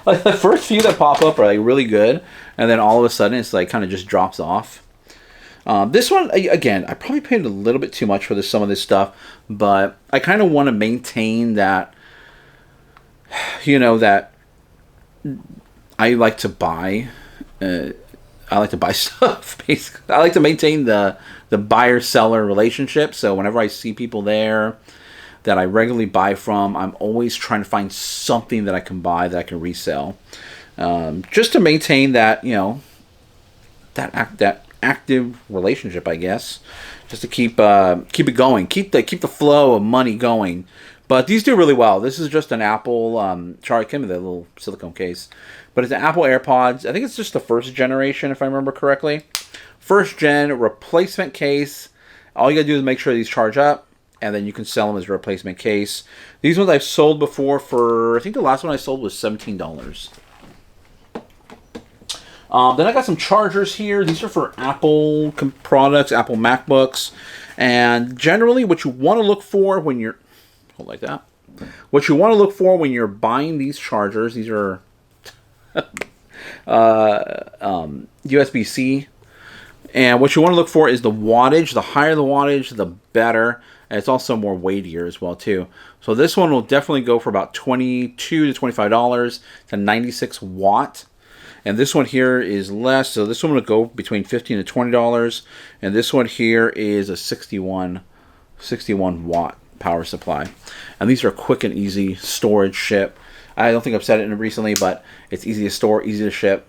Like the first few that pop up are like really good, and then all of a sudden it's like kind of just drops off. This one, again, I probably paid a little bit too much for some of this stuff, but I kind of want to maintain that, you know, that I like to buy. I like to buy stuff, basically. I like to maintain the buyer-seller relationship. So whenever I see people there that I regularly buy from, I'm always trying to find something that I can buy that I can resell. Just to maintain that, you know, that active relationship, I guess. Just to keep it going. Keep the flow of money going. But these do really well. This is just an Apple charge. Came with a little silicone case. But it's an Apple AirPods. I think it's just the first generation, if I remember correctly. First gen replacement case. All you gotta do is make sure these charge up, and then you can sell them as a replacement case. These ones I've sold before for, I think the last one I sold was $17. Then I got some chargers here. These are for Apple products, Apple MacBooks. And generally what you want to look for when you're, hold like that. What you want to look for when you're buying these chargers, these are USB-C, and what you want to look for is the wattage. The higher the wattage, the better, and it's also more weightier as well too. So this one will definitely go for about $22 to $25. It's a 96 watt, and this one here is less. So this one will go between $15 to $20, and this one here is a 61 watt power supply. And these are quick and easy storage ship. I don't think I've said it recently, but it's easy to store, easy to ship.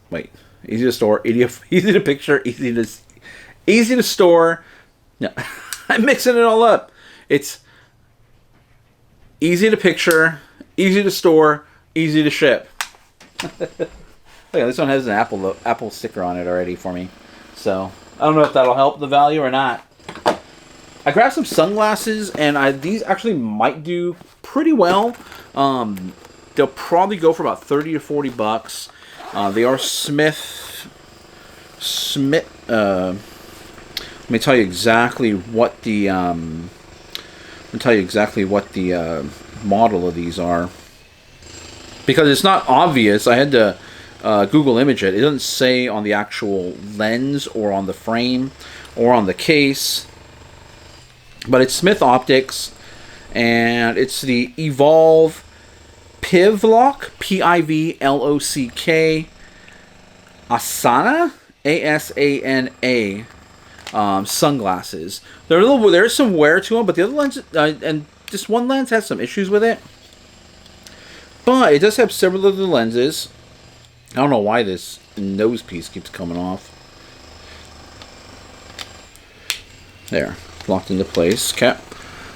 Wait, easy to store, easy to picture, easy to store. No, I'm mixing it all up. It's easy to picture, easy to store, easy to ship. Look, this one has an Apple sticker on it already for me. So I don't know if that'll help the value or not. I grabbed some sunglasses, and these actually might do pretty well. They'll probably go for about $30 to $40. They are Smith. Let me tell you exactly what the model of these are, because it's not obvious. I had to Google image it. It doesn't say on the actual lens or on the frame or on the case. But it's Smith Optics, and it's the Evolve Pivlock, Pivlock, Asana, Asana, sunglasses. There's some wear to them, but the other lens, and just one lens has some issues with it. But it does have several other lenses. I don't know why this nose piece keeps coming off. There, locked into place. Okay.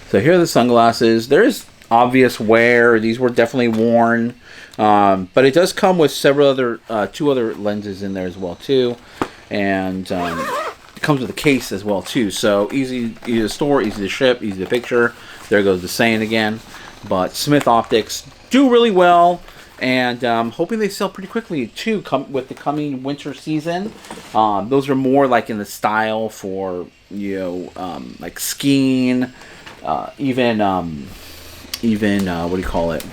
So here are the sunglasses. There is obvious wear. These were definitely worn. But it does come with several other, two other lenses in there as well too. And it comes with a case as well too. So easy to store, easy to ship, easy to picture. There goes the saying again. But Smith Optics do really well. And hoping they sell pretty quickly too with the coming winter season. Those are more like in the style for, you know, like skiing, even what do you call it?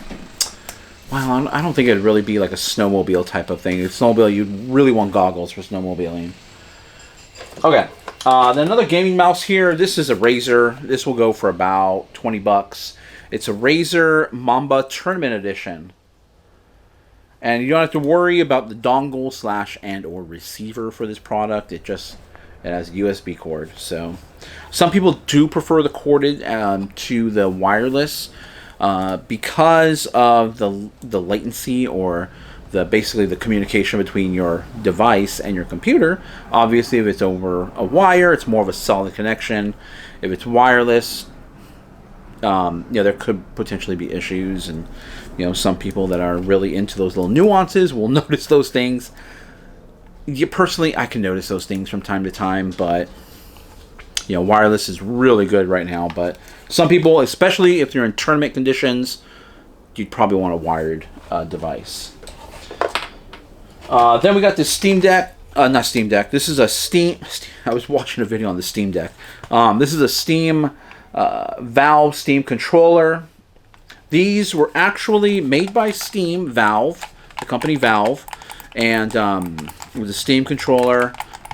Well, I don't think it'd really be like a snowmobile type of thing. If snowmobile, you'd really want goggles for snowmobiling. Okay, then another gaming mouse here. This is a Razer. This will go for about 20 bucks. It's a Razer Mamba Tournament Edition. And you don't have to worry about the dongle /and/or receiver for this product. It has a USB cord. So some people do prefer the corded to the wireless because of the latency, or basically the communication between your device and your computer. Obviously, if it's over a wire, it's more of a solid connection. If it's wireless, there could potentially be issues, and some people that are really into those little nuances will notice those things. Personally, I can notice those things from time to time, but wireless is really good right now. But some people, especially if you're in tournament conditions, you'd probably want a wired device. Then we got the Steam Deck. Not Steam Deck. This is a Steam. I was watching a video on the Steam Deck. This is a Steam Valve Steam controller. These were actually made by Valve, the company Valve, and with a Steam controller.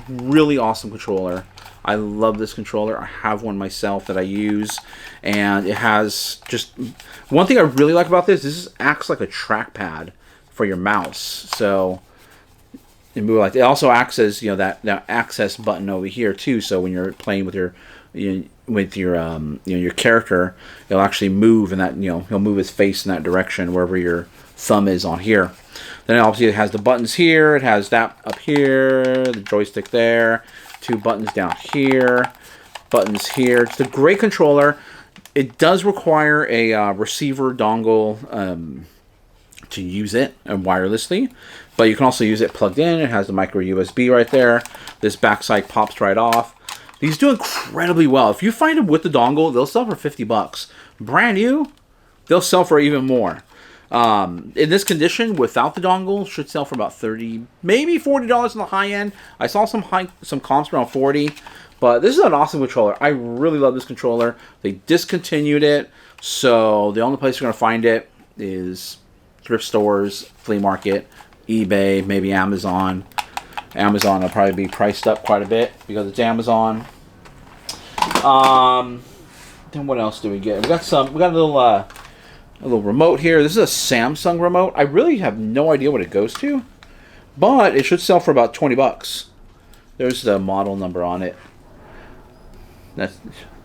Really awesome controller. I love this controller. I have one myself that I use, and it has just one thing I really like about this. This acts like a trackpad for your mouse. So it also acts as that access button over here too. So when you're playing with your your character, it'll actually move, and that he'll move his face in that direction wherever your thumb is on here. Then obviously it has the buttons here. It has that up here, the joystick there, two buttons down here, buttons here. It's a great controller. It does require a receiver dongle to use it wirelessly, but you can also use it plugged in. It has the micro USB right there. This backside pops right off. These do incredibly well. If you find them with the dongle, they'll sell for 50 bucks. Brand new, they'll sell for even more. In this condition, without the dongle, should sell for about $30, maybe $40 on the high end. I saw some comps around 40, but this is an awesome controller. I really love this controller. They discontinued it, so the only place you're going to find it is thrift stores, flea market, eBay, maybe Amazon. Amazon will probably be priced up quite a bit because it's Amazon. Then what else do we get? We got a little remote here. This is a Samsung remote. I really have no idea what it goes to, but it should sell for about 20 bucks. There's the model number on it.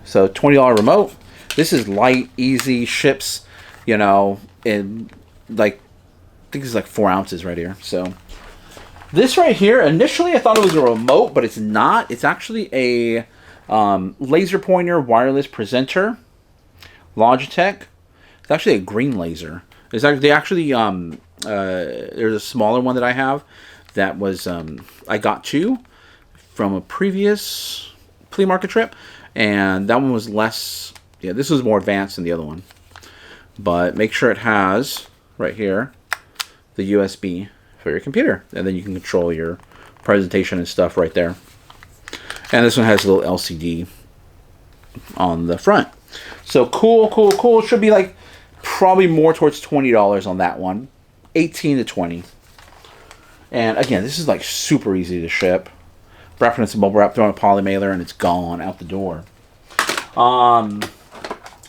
So $20 remote. This is light, easy, ships, in I think it's like 4 ounces right here. So this right here, initially I thought it was a remote, but it's not. It's actually a laser pointer wireless presenter, Logitech. It's actually a green laser. There's actually there's a smaller one that I have that was I got from a previous flea market trip, and that one was less. Yeah, this was more advanced than the other one. But make sure it has right here the USB for your computer, and then you can control your presentation and stuff right there. And this one has a little LCD on the front. So cool. Should be like probably more towards $20 on that one. 18 to 20. And again, this is like super easy to ship. Wrapping in some bubble wrap, throwing a poly mailer, and it's gone out the door. Then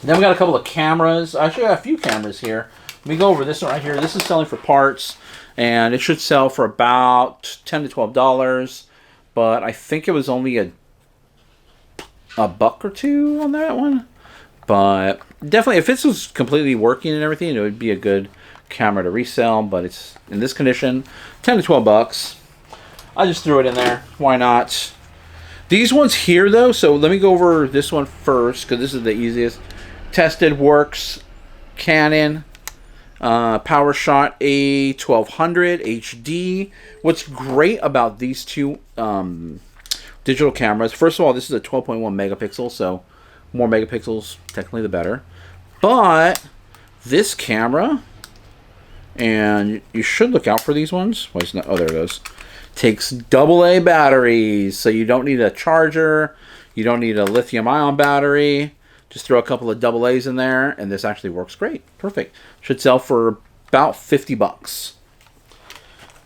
we got a couple of cameras. Actually, I got a few cameras here. Let me go over this one right here. This is selling for parts, and it should sell for about $10 to $12. But I think it was only a buck or two on that one. But definitely, if this was completely working and everything, it would be a good camera to resell. But it's in this condition, 10 to 12 bucks. I just threw it in there. Why not? These ones here, though, so let me go over this one first, because this is the easiest. Tested, works, Canon, PowerShot A1200 HD. What's great about these two digital cameras, first of all, this is a 12.1 megapixel, so more megapixels, technically the better. But this camera, and you should look out for these ones. Why is not? Oh, there it goes. Takes AA batteries, so you don't need a charger. You don't need a lithium-ion battery. Just throw a couple of AA's in there, and this actually works great. Perfect. Should sell for about 50 bucks.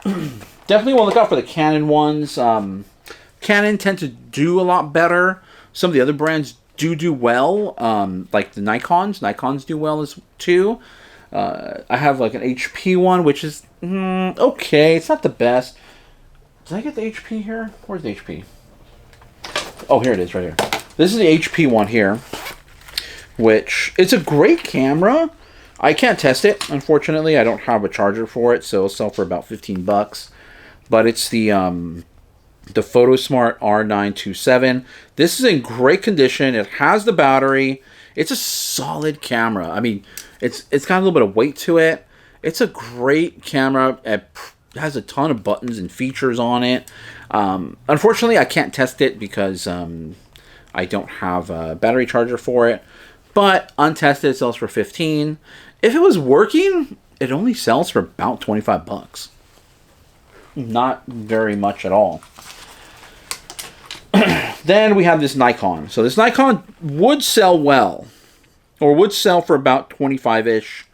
Definitely want to look out for the Canon ones. Canon tend to do a lot better. Some of the other brands do well, like the Nikons. Nikons do well as too. I have like an HP one, which is okay. It's not the best. Did I get the HP here? Where's the HP? Oh, here it is, right here. This is the HP one here, which it's a great camera. I can't test it, unfortunately. I don't have a charger for it, so it'll sell for about 15 bucks. But it's the PhotoSmart R927. This is in great condition. It has the battery. It's a solid camera. I mean, it's got a little bit of weight to it. It's a great camera. It has a ton of buttons and features on it. Unfortunately, I can't test it because I don't have a battery charger for it. But untested, it sells for 15. If it was working, it only sells for about 25 bucks. Not very much at all. Then we have this Nikon. So this Nikon would sell well, or would sell for about 25-ish,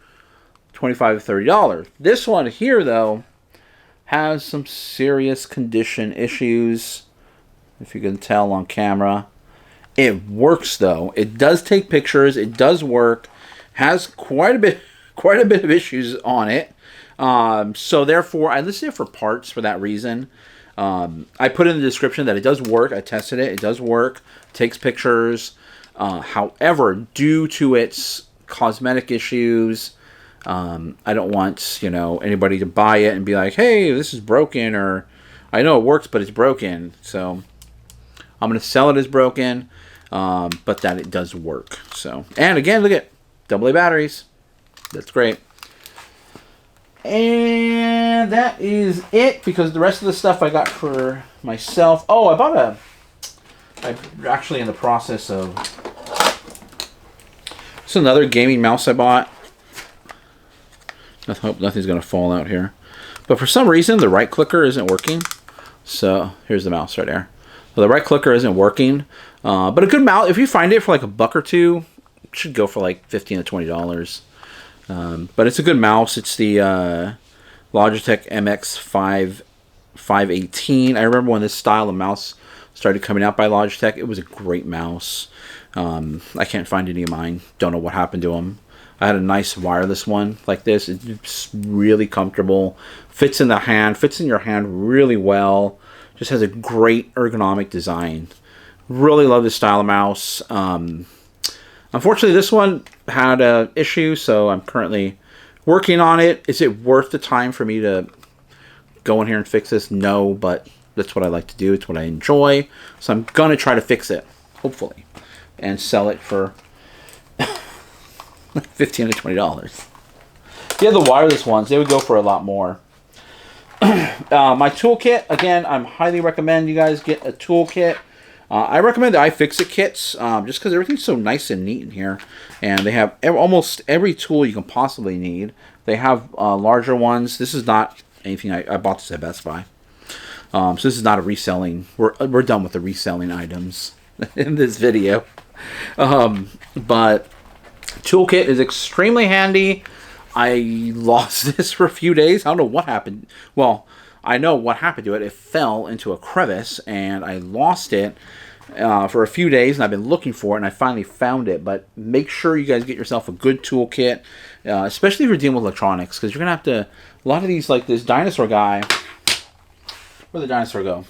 $25 to $30. This one here, though, has some serious condition issues, if you can tell on camera. It works, though. It does take pictures. It does work. Has quite a bit of issues on it. So therefore, I listed it for parts for that reason. I put in the description that it does work. I tested it. It does work. Takes pictures. However, due to its cosmetic issues, I don't want, anybody to buy it and be like, hey, this is broken, or I know it works, but it's broken. So I'm going to sell it as broken, but that it does work. So, and again, look at AA batteries. That's great. And that is it, because the rest of the stuff I got for myself. Oh, I'm actually in the process of, it's another gaming mouse I bought. I hope nothing's going to fall out here. But for some reason, the right clicker isn't working. So here's the mouse right there. So the right clicker isn't working. But a good mouse, if you find it for like a buck or two, it should go for like $15 to $20. But it's a good mouse. It's the Logitech MX518. I remember when this style of mouse started coming out by Logitech. It was a great mouse. I can't find any of mine. Don't know what happened to them. I had a nice wireless one like this. It's really comfortable. Fits in the hand. Fits in your hand really well. Just has a great ergonomic design. Really love this style of mouse. Unfortunately, this one had an issue, so I'm currently working on it. Is it worth the time for me to go in here and fix this? No, but that's what I like to do. It's what I enjoy. So I'm going to try to fix it, hopefully, and sell it for $15 to $20. If you have the wireless ones, they would go for a lot more. My toolkit, again, I highly recommend you guys get a toolkit. I recommend the iFixit kits, just because everything's so nice and neat in here. And they have almost every tool you can possibly need. They have larger ones. This is not anything I bought this at Best Buy. So this is not a reselling. We're done with the reselling items in this video. But toolkit is extremely handy. I lost this for a few days. I don't know what happened. Well, I know what happened to it. It fell into a crevice, and I lost it. for a few days, and I've been looking for it, and I finally found it. But make sure you guys get yourself a good toolkit, especially if you're dealing with electronics, because you're going to have to, a lot of these, like this dinosaur guy, where'd the dinosaur go?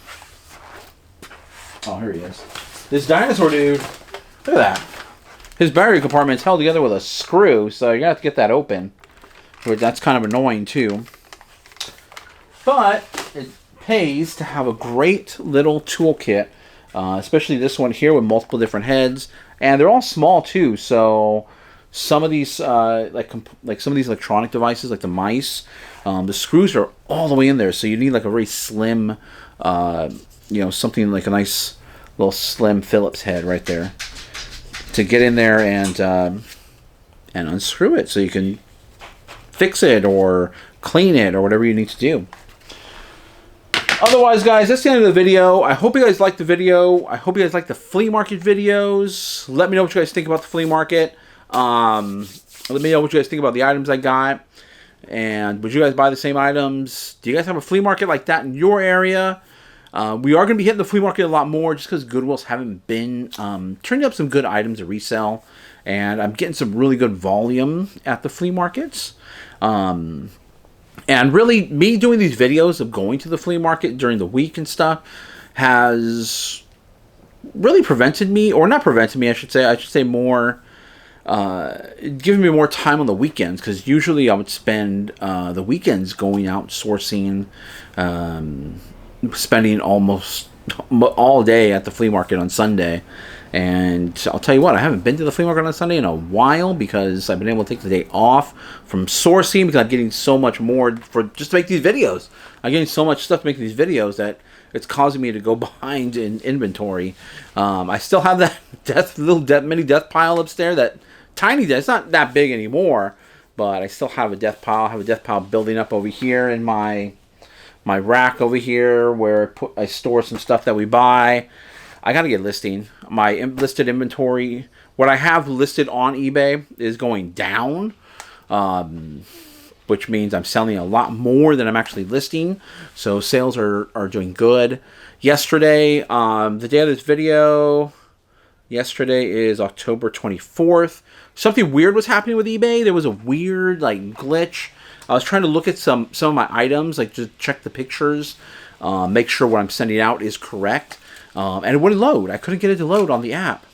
Oh, here he is. This dinosaur dude, look at that. His battery compartment's held together with a screw, so you're going to have to get that open. Which that's kind of annoying, too. But it pays to have a great little toolkit, especially this one here with multiple different heads. And they're all small, too, so some of these, like some of these electronic devices, like the mice, the screws are all the way in there, so you need like a very slim, something like a nice little slim Phillips head right there to get in there and unscrew it so you can fix it or clean it or whatever you need to do. Otherwise, guys, that's the end of the video. I hope you guys liked the video. I hope you guys like the flea market videos. Let me know what you guys think about the flea market. Let me know what you guys think about the items I got. And would you guys buy the same items? Do you guys have a flea market like that in your area? We are going to be hitting the flea market a lot more just because Goodwills haven't been turning up some good items to resell. And I'm getting some really good volume at the flea markets. And really, me doing these videos of going to the flea market during the week and stuff has really prevented me, or not prevented me, I should say more, giving me more time on the weekends, because usually I would spend the weekends going out sourcing, spending almost all day at the flea market on Sunday. And I'll tell you what, I haven't been to the flea market on Sunday in a while because I've been able to take the day off from sourcing because I'm getting so much more for just to make these videos. I'm getting so much stuff to make these videos that it's causing me to go behind in inventory. I still have that mini death pile upstairs, that tiny death. It's not that big anymore, but I still have a death pile. I have a death pile building up over here in my rack over here where I store some stuff that we buy. I got to get listing. My listed inventory, what I have listed on eBay is going down, which means I'm selling a lot more than I'm actually listing. So sales are doing good. Yesterday, the day of this video, yesterday is October 24th. Something weird was happening with eBay. There was a weird glitch. I was trying to look at some of my items, just check the pictures, make sure what I'm sending out is correct. And it wouldn't load. I couldn't get it to load on the app,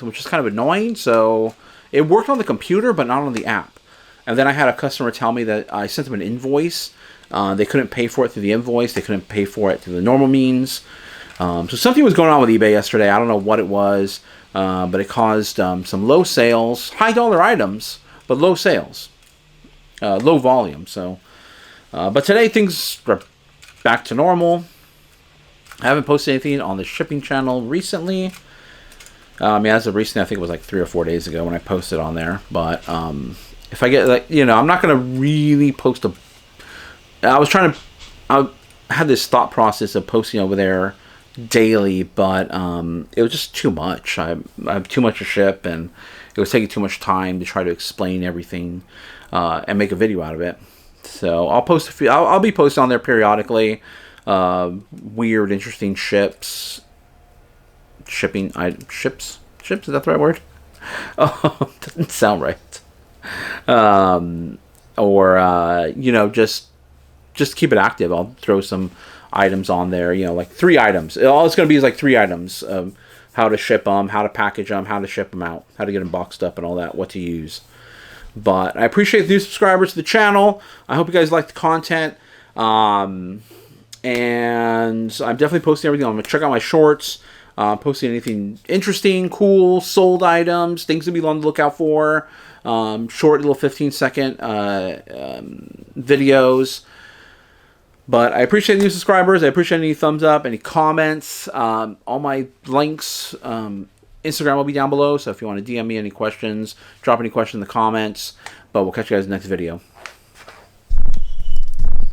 which is kind of annoying. So it worked on the computer, but not on the app. And then I had a customer tell me that I sent them an invoice. They couldn't pay for it through the invoice. They couldn't pay for it through the normal means. So something was going on with eBay yesterday. I don't know what it was, but it caused some low sales, high dollar items, but low sales, low volume. So, but today things are back to normal. I haven't posted anything on the shipping channel recently. As of recently, I think it was like 3 or 4 days ago when I posted on there. But if I get, I'm not going to really post I had this thought process of posting over there daily, but it was just too much. I have too much to ship, and it was taking too much time to try to explain everything and make a video out of it. So I'll post a few. I'll be posting on there periodically. Weird, interesting ships. Shipping ships? Is that the right word? Oh, doesn't sound right. Just keep it active. I'll throw some items on there. Like 3 items. All it's going to be is like 3 items. How to ship them, how to package them, how to ship them out, how to get them boxed up, and all that. What to use. But I appreciate the new subscribers to the channel. I hope you guys like the content. And I'm definitely posting everything. I'm going to check out my shorts. Posting anything interesting, cool, sold items, things to be on the lookout for. Short little 15-second videos. But I appreciate the new subscribers. I appreciate any thumbs up, any comments. All my links. Instagram will be down below. So if you want to DM me any questions, drop any questions in the comments. But we'll catch you guys in the next video.